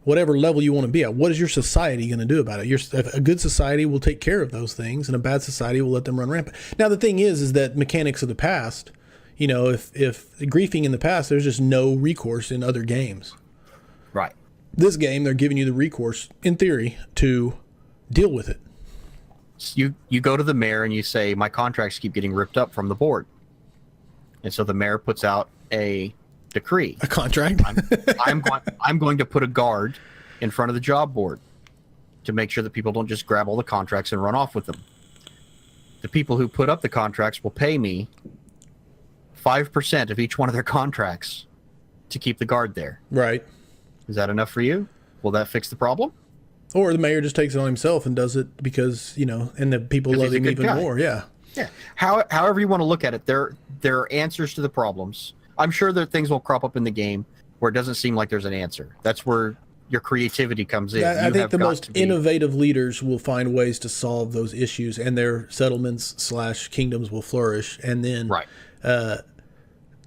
level you want to be at. What is your society going to do about it? A good society will take care of those things, and a bad society will let them run rampant. Now, the thing is that mechanics of the past, if griefing in the past, there's just no recourse in other games. Right. This game, they're giving you the recourse, in theory, to deal with it. You go to the mayor and you say, my contracts keep getting ripped up from the board. And so the mayor puts out a decree. A contract? I'm going to put a guard in front of the job board to make sure that people don't just grab all the contracts and run off with them. The people who put up the contracts will pay me 5% of each one of their contracts to keep the guard there. Right. Is that enough for you? Will that fix the problem? Or the mayor just takes it on himself and does it because, and the people love him even more. Yeah. Yeah. However you want to look at it, there are answers to the problems. I'm sure that things will crop up in the game where it doesn't seem like there's an answer. That's where your creativity comes in. I think the most innovative leaders will find ways to solve those issues, and their settlements/kingdoms will flourish. And then, right.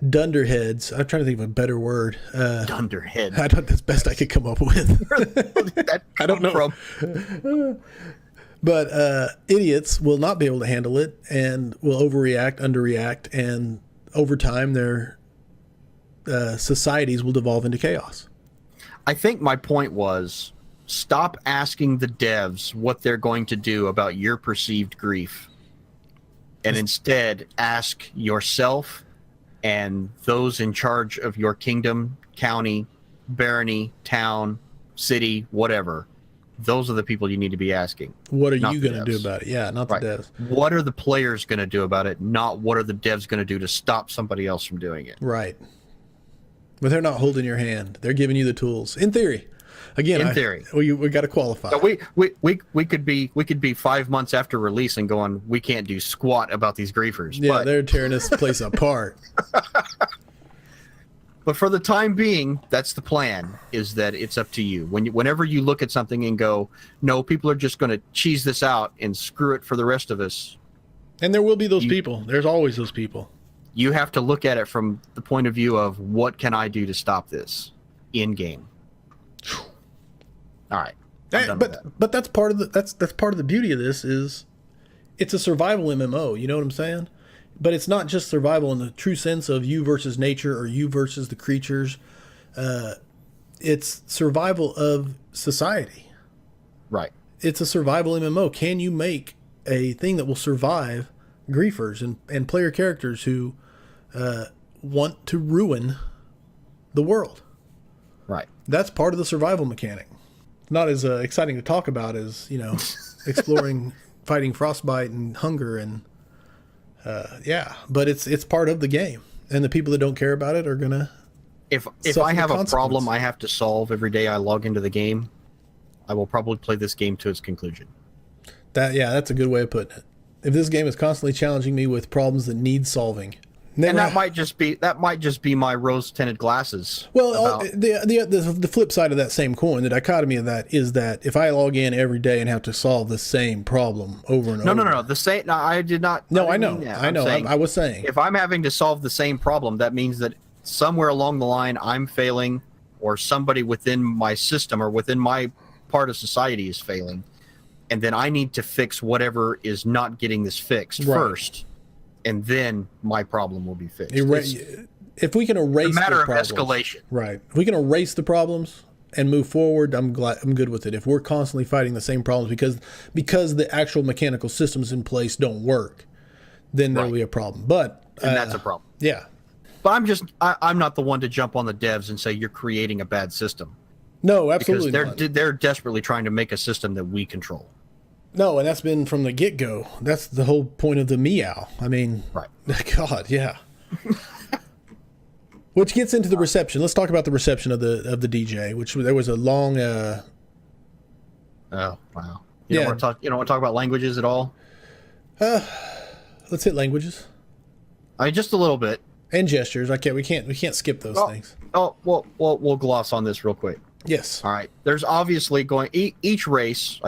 Dunderheads. I'm trying to think of a better word. Dunderhead. I don't. That's best I could come up with. I don't know. But idiots will not be able to handle it and will overreact, underreact, and over time their societies will devolve into chaos. I think my point was, stop asking the devs what they're going to do about your perceived grief, and instead ask yourself and those in charge of your kingdom, county, barony, town, city, whatever. Those are the people you need to be asking. What are you going to do about it? Yeah, not the devs. What are the players going to do about it? Not what are the devs going to do to stop somebody else from doing it. Right. But they're not holding your hand. They're giving you the tools. In theory. Again, in theory. We got to qualify. So we could be 5 months after release and going, we can't do squat about these griefers. Yeah, they're tearing this place apart. But for the time being, that's the plan, is that it's up to you. Whenever you look at something and go, no, people are just going to cheese this out and screw it for the rest of us. And there will be those people. There's always those people. You have to look at it from the point of view of, what can I do to stop this in game? All right. But that's part of the beauty of this is it's a survival MMO. You know what I'm saying? But it's not just survival in the true sense of you versus nature or you versus the creatures. It's survival of society. Right. It's a survival MMO. Can you make a thing that will survive griefers and player characters who want to ruin the world? Right. That's part of the survival mechanic. Not as exciting to talk about as, exploring, fighting frostbite and hunger and but it's part of the game, and the people that don't care about it are gonna. If I have a problem I have to solve every day I log into the game, I will probably play this game to its conclusion. That's a good way of putting it. If this game is constantly challenging me with problems that need solving, And that might just be my rose-tinted glasses. Well, the flip side of that same coin, the dichotomy of that is that if I log in every day and have to solve the same problem over and over. No. The same. No, I did not. No, I know. I was saying if I'm having to solve the same problem, that means that somewhere along the line I'm failing, or somebody within my system or within my part of society is failing, and then I need to fix whatever is not getting this fixed first. And then my problem will be fixed. If we can erase the matter the of problems, escalation, right? If we can erase the problems and move forward, I'm good with it. If we're constantly fighting the same problems because the actual mechanical systems in place don't work, then there'll be a problem. But that's a problem. Yeah. But I'm not the one to jump on the devs and say you're creating a bad system. No, absolutely because they're desperately trying to make a system that we control. No, and that's been from the get-go. That's the whole point of the meow. I mean, right. God, yeah. Which gets into the reception. Let's talk about the reception of the DJ, which there was a long oh, wow. You don't want to talk about languages at all? Let's hit languages. Just a little bit. And gestures. We can't skip those things. Oh, well, we'll gloss on this real quick. Yes. All right. There's obviously each race,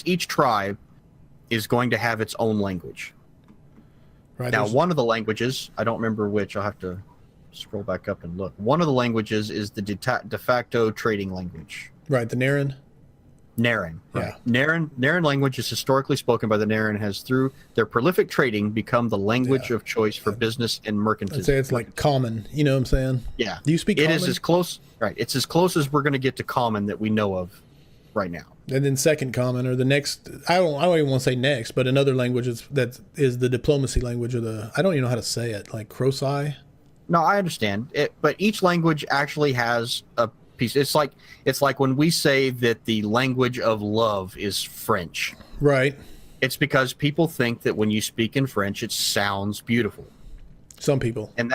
each tribe is going to have its own language. Right. Now, one of the languages, I don't remember which, I'll have to scroll back up and look. One of the languages is the de facto trading language. Right, the Naren. Naren. Right. Yeah. Naren language is historically spoken by the Naren, has through their prolific trading become the language of choice for business and mercantilism. I'd say it's like common, you know what I'm saying? Yeah. Do you speak common? It is as close, right, it's as close as we're going to get to common that we know of right now. And then second common, or the next, I don't even want to say next, but another language that is the diplomacy language, or I don't even know how to say it, like Crosai. No, I understand it, but each language actually has a piece. It's like when we say that the language of love is French. Right. It's because people think that when you speak in French, it sounds beautiful. Some people. And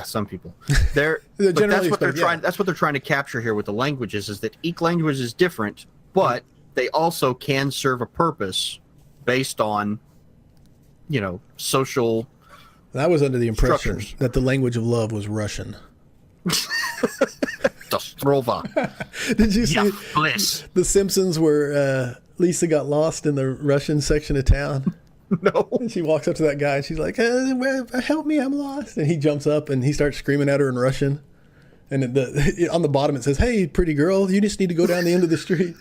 some people. That's what they're trying. That's what they're trying to capture here with the languages, is that each language is different, but they also can serve a purpose based on, social. I was under the impression that the language of love was Russian. Dostrova. Did you see The Simpsons where Lisa got lost in the Russian section of town? No. And she walks up to that guy and she's like, help me, I'm lost. And he jumps up and he starts screaming at her in Russian. And on the bottom it says, hey, pretty girl, you just need to go down the end of the street.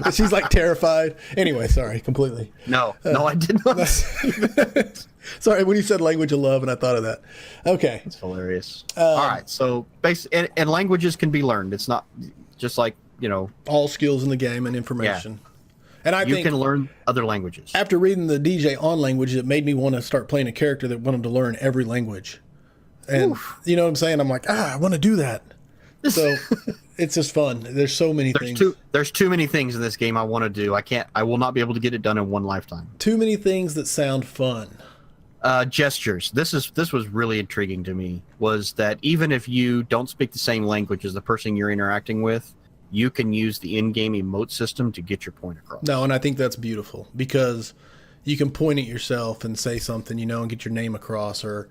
And she's like terrified. Anyway, sorry, completely. No, I did not see that. Sorry, when you said language of love and I thought of that. Okay. It's hilarious. All right, so and languages can be learned. It's not just like, all skills in the game and information. Yeah. And I think you can learn other languages. After reading the DJ on language, it made me want to start playing a character that wanted to learn every language. And you know what I'm saying? I'm like, I want to do that. So it's just fun. There's so many things. There's too many things in this game I want to do. I will not be able to get it done in one lifetime. Too many things that sound fun. Gestures. This was really intriguing to me, was that even if you don't speak the same language as the person you're interacting with, you can use the in-game emote system to get your point across. No, and I think that's beautiful because you can point at yourself and say something, and get your name across, or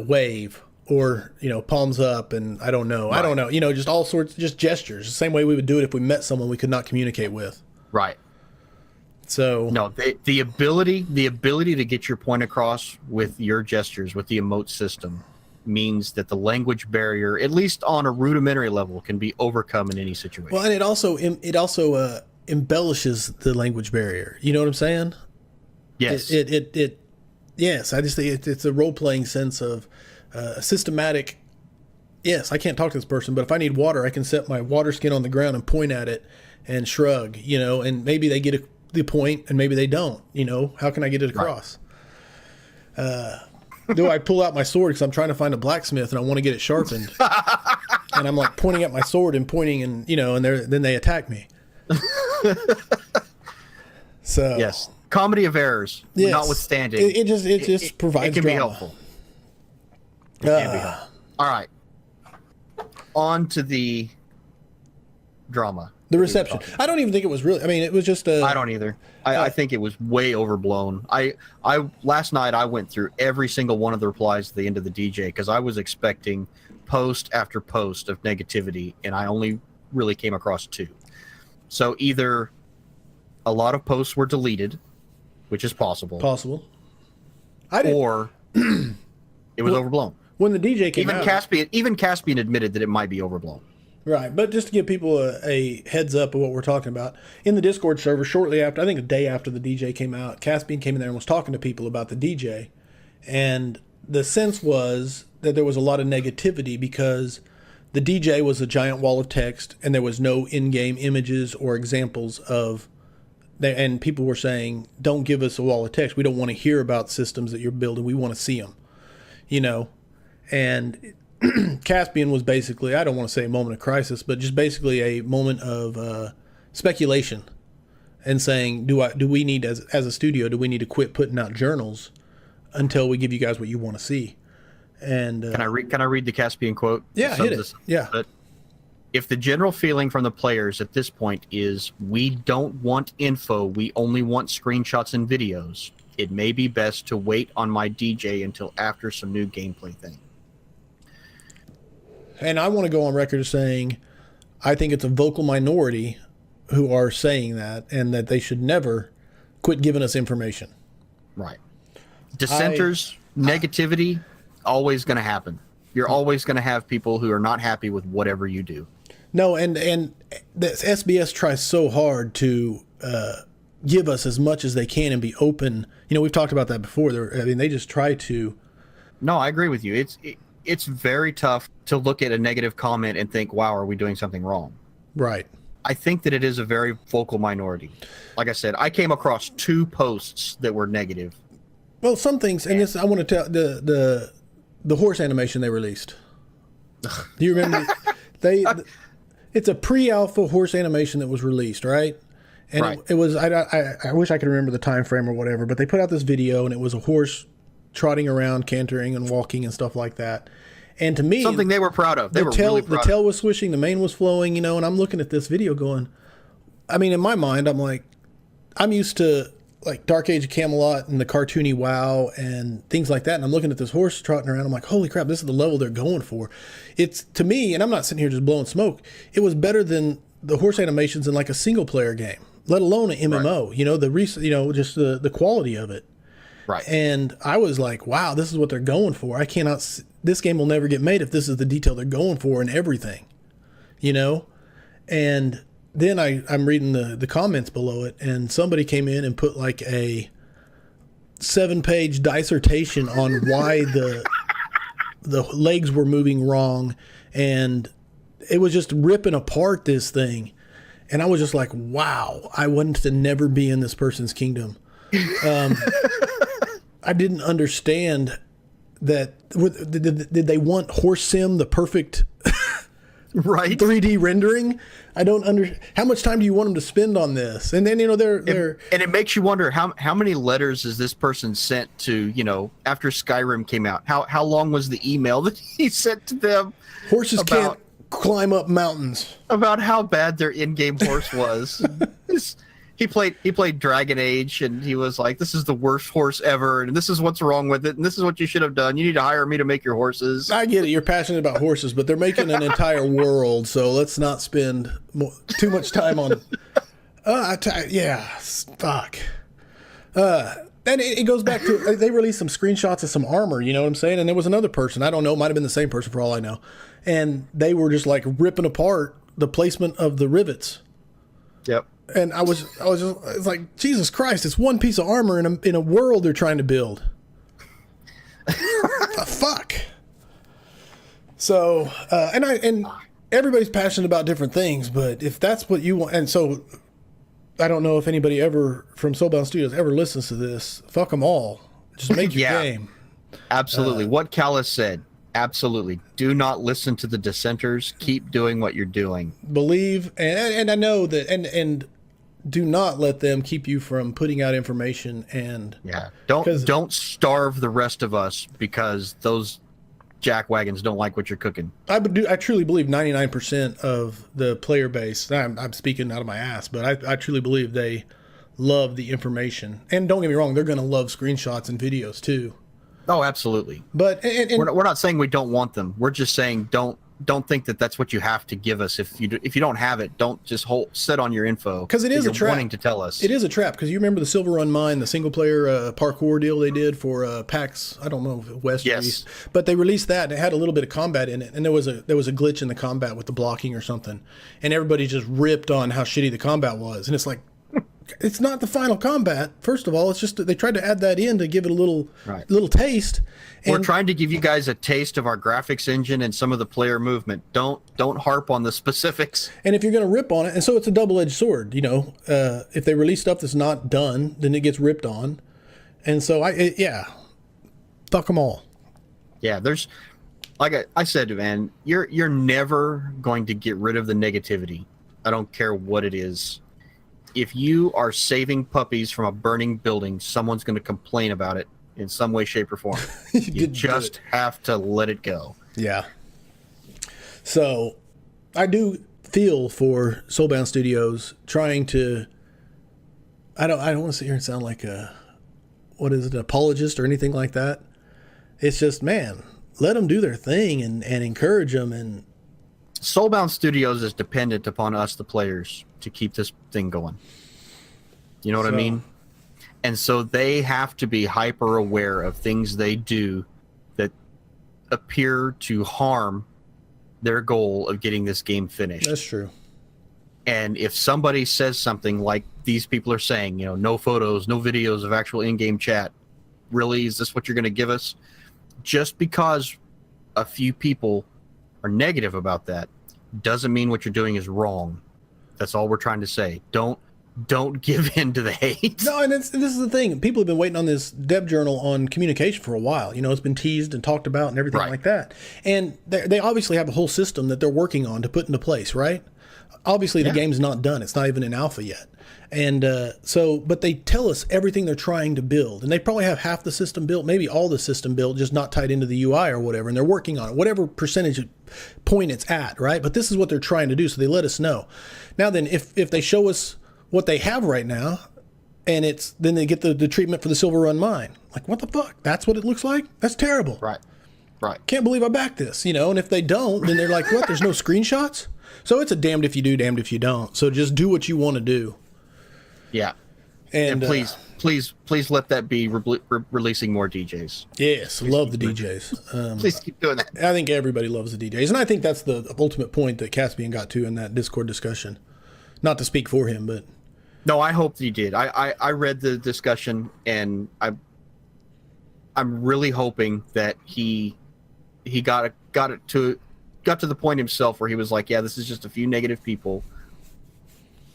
wave, or palms up, and I don't know, just all sorts, just gestures, the same way we would do it if we met someone we could not communicate with. Right. So no, the ability to get your point across with your gestures, with the emote system, means that the language barrier, at least on a rudimentary level, can be overcome in any situation. Well, and it also embellishes the language barrier. You know what I'm saying? Yes. Yes, I just think it's a role-playing sense of systematic. Yes, I can't talk to this person, but if I need water, I can set my water skin on the ground and point at it and shrug, and maybe they get the point and maybe they don't. How can I get it across? Right. Do I pull out my sword because I'm trying to find a blacksmith and I want to get it sharpened, and I'm like pointing at my sword and pointing, and then they attack me. So yes. Comedy of errors, notwithstanding. It just provides. It can drama. be helpful. It can be helpful. All right. On to the drama. The reception. I don't even think it was really. I mean, it was just a. I don't either. I think it was way overblown. I last night I went through every single one of the replies at the end of the DJ because I was expecting post after post of negativity, and I only really came across 2. So either a lot of posts were deleted, which is possible. Possible. Or it was overblown. When the DJ came out. Even Caspian admitted that it might be overblown. Right, but just to give people a heads up of what we're talking about, in the Discord server, shortly after, I think a day after the DJ came out, Caspian came in there and was talking to people about the DJ, and the sense was that there was a lot of negativity because the DJ was a giant wall of text, and there was no in-game images or examples of, and people were saying, don't give us a wall of text. We don't want to hear about systems that you're building. We want to see them, and Caspian was basically, I don't want to say a moment of crisis, but just basically a moment of speculation and saying, do we need, as a studio, do we need to quit putting out journals until we give you guys what you want to see? And Can I read the Caspian quote? Yeah, hit it. Yeah. But if the general feeling from the players at this point is we don't want info, we only want screenshots and videos, it may be best to wait on my DJ until after some new gameplay thing. And I want to go on record as saying I think it's a vocal minority who are saying that, and that they should never quit giving us information. Right. Dissenters, negativity, always going to happen. You're always going to have people who are not happy with whatever you do. No, and the SBS tries so hard to give us as much as they can and be open. We've talked about that before. They just try to. No, I agree with you. It's very tough to look at a negative comment and think, wow, are we doing something wrong? Right. I think that it is a very vocal minority. Like I said, I came across 2 posts that were negative. Well, some things, and this I want to tell the horse animation they released. Do you remember? It's a pre-alpha horse animation that was released, right? And right. It was. I wish I could remember the time frame or whatever, but they put out this video, and it was a horse trotting around, cantering and walking and stuff like that. And to me, something they were proud of. The tail was swishing, the mane was flowing, and I'm looking at this video going, I mean, in my mind, I'm like, I'm used to like Dark Age of Camelot and the cartoony WoW and things like that. And I'm looking at this horse trotting around. I'm like, holy crap, this is the level they're going for. It's, to me, and I'm not sitting here just blowing smoke, it was better than the horse animations in like a single player game, let alone an MMO, right. Just the quality of it. Right. And I was like, wow, this is what they're going for. This game will never get made if this is the detail they're going for and everything, And then I'm reading the comments below it, and somebody came in and put like a 7-page dissertation on why the legs were moving wrong, and it was just ripping apart this thing. And I was just like, wow, I wanted to never be in this person's kingdom. I didn't understand that. Did they want Horse Sim, the perfect right 3D rendering? I don't understand. How much time do you want them to spend on this? And then they're and it makes you wonder how many letters is this person sent to after Skyrim came out? How long was the email that he sent to them? Horses can't climb up mountains. About how bad their in-game horse was. He played Dragon Age, and he was like, this is the worst horse ever, and this is what's wrong with it, and this is what you should have done. You need to hire me to make your horses. I get it. You're passionate about horses, but they're making an entire world, so let's not spend too much time on fuck. And it goes back to, they released some screenshots of some armor, you know what I'm saying? And there was another person, I don't know, might have been the same person for all I know. And they were just like ripping apart the placement of the rivets. Yep. And I was it's like, Jesus Christ, it's one piece of armor in a world they're trying to build. Fuck. So, and everybody's passionate about different things, but if that's what you want, and so I don't know if anybody ever from Soulbound Studios ever listens to this. Fuck them all. Just make your game. Absolutely. What Kalus said. Absolutely. Do not listen to the dissenters. Keep doing what you're doing. Believe, and I know that, and do not let them keep you from putting out information. And don't starve the rest of us because those jackwagons don't like what you're cooking. I truly believe 99% of the player base, I'm speaking out of my ass, but I truly believe they love the information. And don't get me wrong, they're going to love screenshots and videos too. Oh, absolutely. But we're not saying we don't want them. We're just saying don't think that that's what you have to give us. If you don't have it, don't just sit on your info. Because it is a trap. Wanting to tell us. It is a trap, because you remember the Silver Run Mine, the single player parkour deal they did for PAX, I don't know, West or East. But they released that, and it had a little bit of combat in it. And there was a glitch in the combat with the blocking or something. And everybody just ripped on how shitty the combat was. And it's like, it's not the final combat. First of all, it's just they tried to add that in to give it a little taste. We're trying to give you guys a taste of our graphics engine and some of the player movement. Don't harp on the specifics. And if you're going to rip on it, and so it's a double-edged sword, you know. If they release stuff that's not done, then it gets ripped on. And so fuck them all. Yeah, there's, like I said, man, you're never going to get rid of the negativity. I don't care what it is. If you are saving puppies from a burning building, someone's going to complain about it in some way, shape, or form. You just have to let it go. Yeah. So I do feel for Soulbound Studios trying to, I don't want to sit here and sound like an apologist or anything like that. It's just, man, let them do their thing and encourage them. And Soulbound Studios is dependent upon us, the players, to keep this thing going. You know what I mean? And so they have to be hyper aware of things they do that appear to harm their goal of getting this game finished. That's true. And if somebody says something like these people are saying, you know, no photos, no videos of actual in-game chat, really, is this what you're going to give us? Just because a few people are negative about that doesn't mean what you're doing is wrong. That's all we're trying to say. Don't give in to the hate. No, and this is the thing. People have been waiting on this dev journal on communication for a while. You know, it's been teased and talked about and everything like that. And they obviously have a whole system that they're working on to put into place, right? Obviously, the game's not done. It's not even in alpha yet. And but they tell us everything they're trying to build. And they probably have half the system built, maybe all the system built, just not tied into the UI or whatever. And they're working on it, whatever percentage point it's at, right? But this is what they're trying to do, so they let us know. Now then, if they show us what they have right now, and then they get the treatment for the Silver Run Mine. Like, what the fuck? That's what it looks like? That's terrible. Right. Can't believe I backed this, you know? And if they don't, then they're like, what? There's no screenshots? So it's a damned if you do, damned if you don't. So just do what you want to do. Yeah. And please let that be releasing more DJs. Yes, love the DJs. Please keep doing that. I think everybody loves the DJs. And I think that's the ultimate point that Caspian got to in that Discord discussion. Not to speak for him, but... No, I hope he did. I read the discussion, and I'm really hoping that he got to the point himself where he was like, yeah, this is just a few negative people.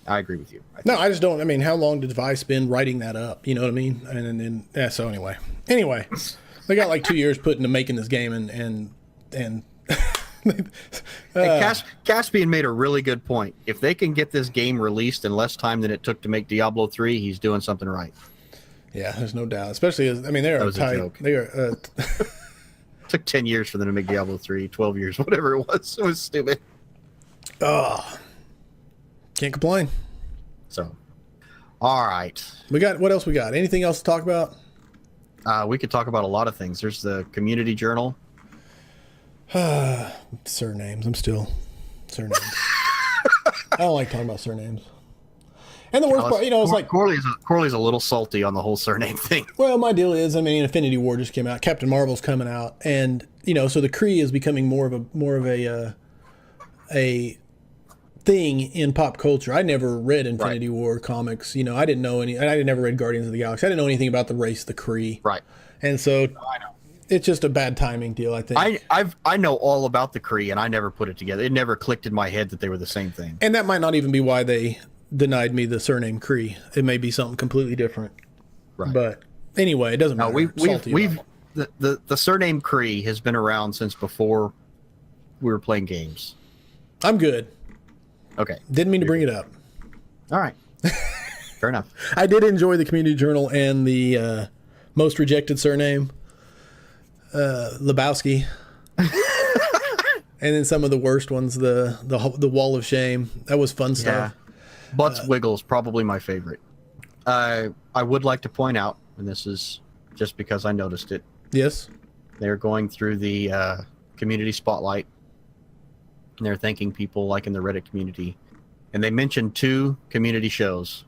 I agree with you. I just don't. I mean, how long did Vi spend writing that up? You know what I mean? And so anyway, they got like 2 years put into making this game, and Caspian made a really good point. If they can get this game released in less time than it took to make Diablo 3, he's doing something right. Yeah, there's no doubt. Especially as, I mean, they are tight. They are. Took 10 years for them to make Diablo 3, 12 years, whatever it was. It was stupid. Can't complain. So, all right. What else we got? Anything else to talk about? We could talk about a lot of things. There's the community journal. Surnames. I'm still surnames. I don't like talking about surnames. And the worst part, you know, it's like Corley's a little salty on the whole surname thing. Well, my deal is, I mean, Infinity War just came out. Captain Marvel's coming out, and you know, so the Kree is becoming more of a thing in pop culture. I never read Infinity War comics. You know, I didn't know any. I never read Guardians of the Galaxy. I didn't know anything about the race, the Kree. Right. And so I know. It's just a bad timing deal, I think. I know all about the Kree, and I never put it together. It never clicked in my head that they were the same thing. And that might not even be why they denied me the surname Kree. It may be something completely different. Right. But anyway, it doesn't matter. The surname Kree has been around since before we were playing games. I'm good. Okay. Didn't mean to bring it up. All right. Fair enough. I did enjoy the Community Journal and the most rejected surname, Lebowski. And then some of the worst ones, the Wall of Shame. That was fun stuff. Butts Wiggles, probably my favorite. I would like to point out, and this is just because I noticed it. Yes. They're going through the community spotlight, and they're thanking people like in the Reddit community. And they mentioned 2 community shows.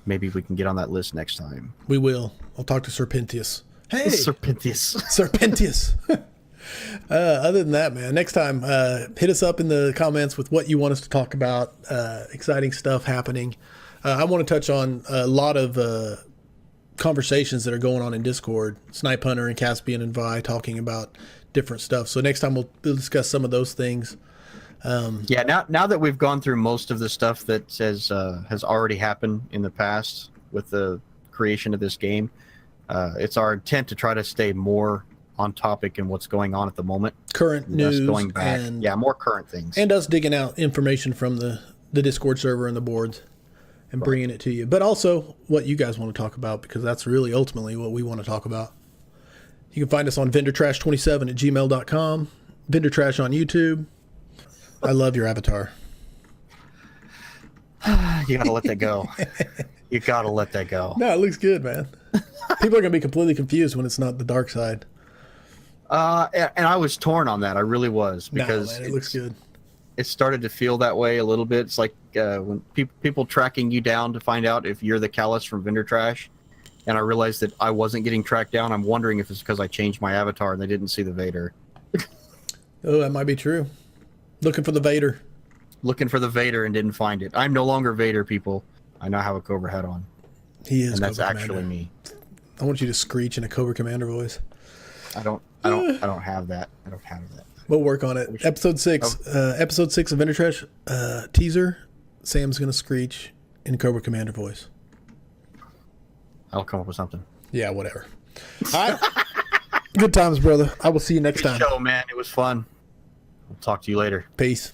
Maybe we can get on that list next time. We will. I'll talk to Serpentius. Hey! Serpentius. Serpentius. Other than that, man, next time, hit us up in the comments with what you want us to talk about. Exciting stuff happening. I want to touch on a lot of conversations that are going on in Discord. Snipe Hunter and Caspian and Vi talking about different stuff. So next time we'll discuss some of those things. Now that we've gone through most of the stuff that has already happened in the past with the creation of this game, it's our intent to try to stay more on topic and what's going on at the moment. Current news. Going back. More current things. And us digging out information from the Discord server and the boards and bringing it to you. But also what you guys want to talk about, because that's really ultimately what we want to talk about. You can find us on vendortrash27@gmail.com, Vendor Trash on YouTube. I love your avatar. You gotta let that go. You gotta let that go. No, it looks good, man. People are gonna be completely confused when it's not the dark side. And I was torn on that. I really was, because man, it looks good. It started to feel that way a little bit. It's like when people tracking you down to find out if you're the Kalus from Vendor Trash, and I realized that I wasn't getting tracked down. I'm wondering if it's because I changed my avatar and they didn't see the Vader. Oh, that might be true. Looking for the Vader. Looking for the Vader and didn't find it. I'm no longer Vader, people. I now have a Cobra head on. He is, and that's Cobra actually Commander. me. I want you to screech in a Cobra Commander voice. I don't have that. I don't have that. We'll work on it. Episode 6 of Vendor Trash teaser. Sam's gonna screech in Cobra Commander voice. I'll come up with something. Yeah, whatever. All right. Good times, brother. I will see you next time. Good show, man. It was fun. We'll talk to you later. Peace.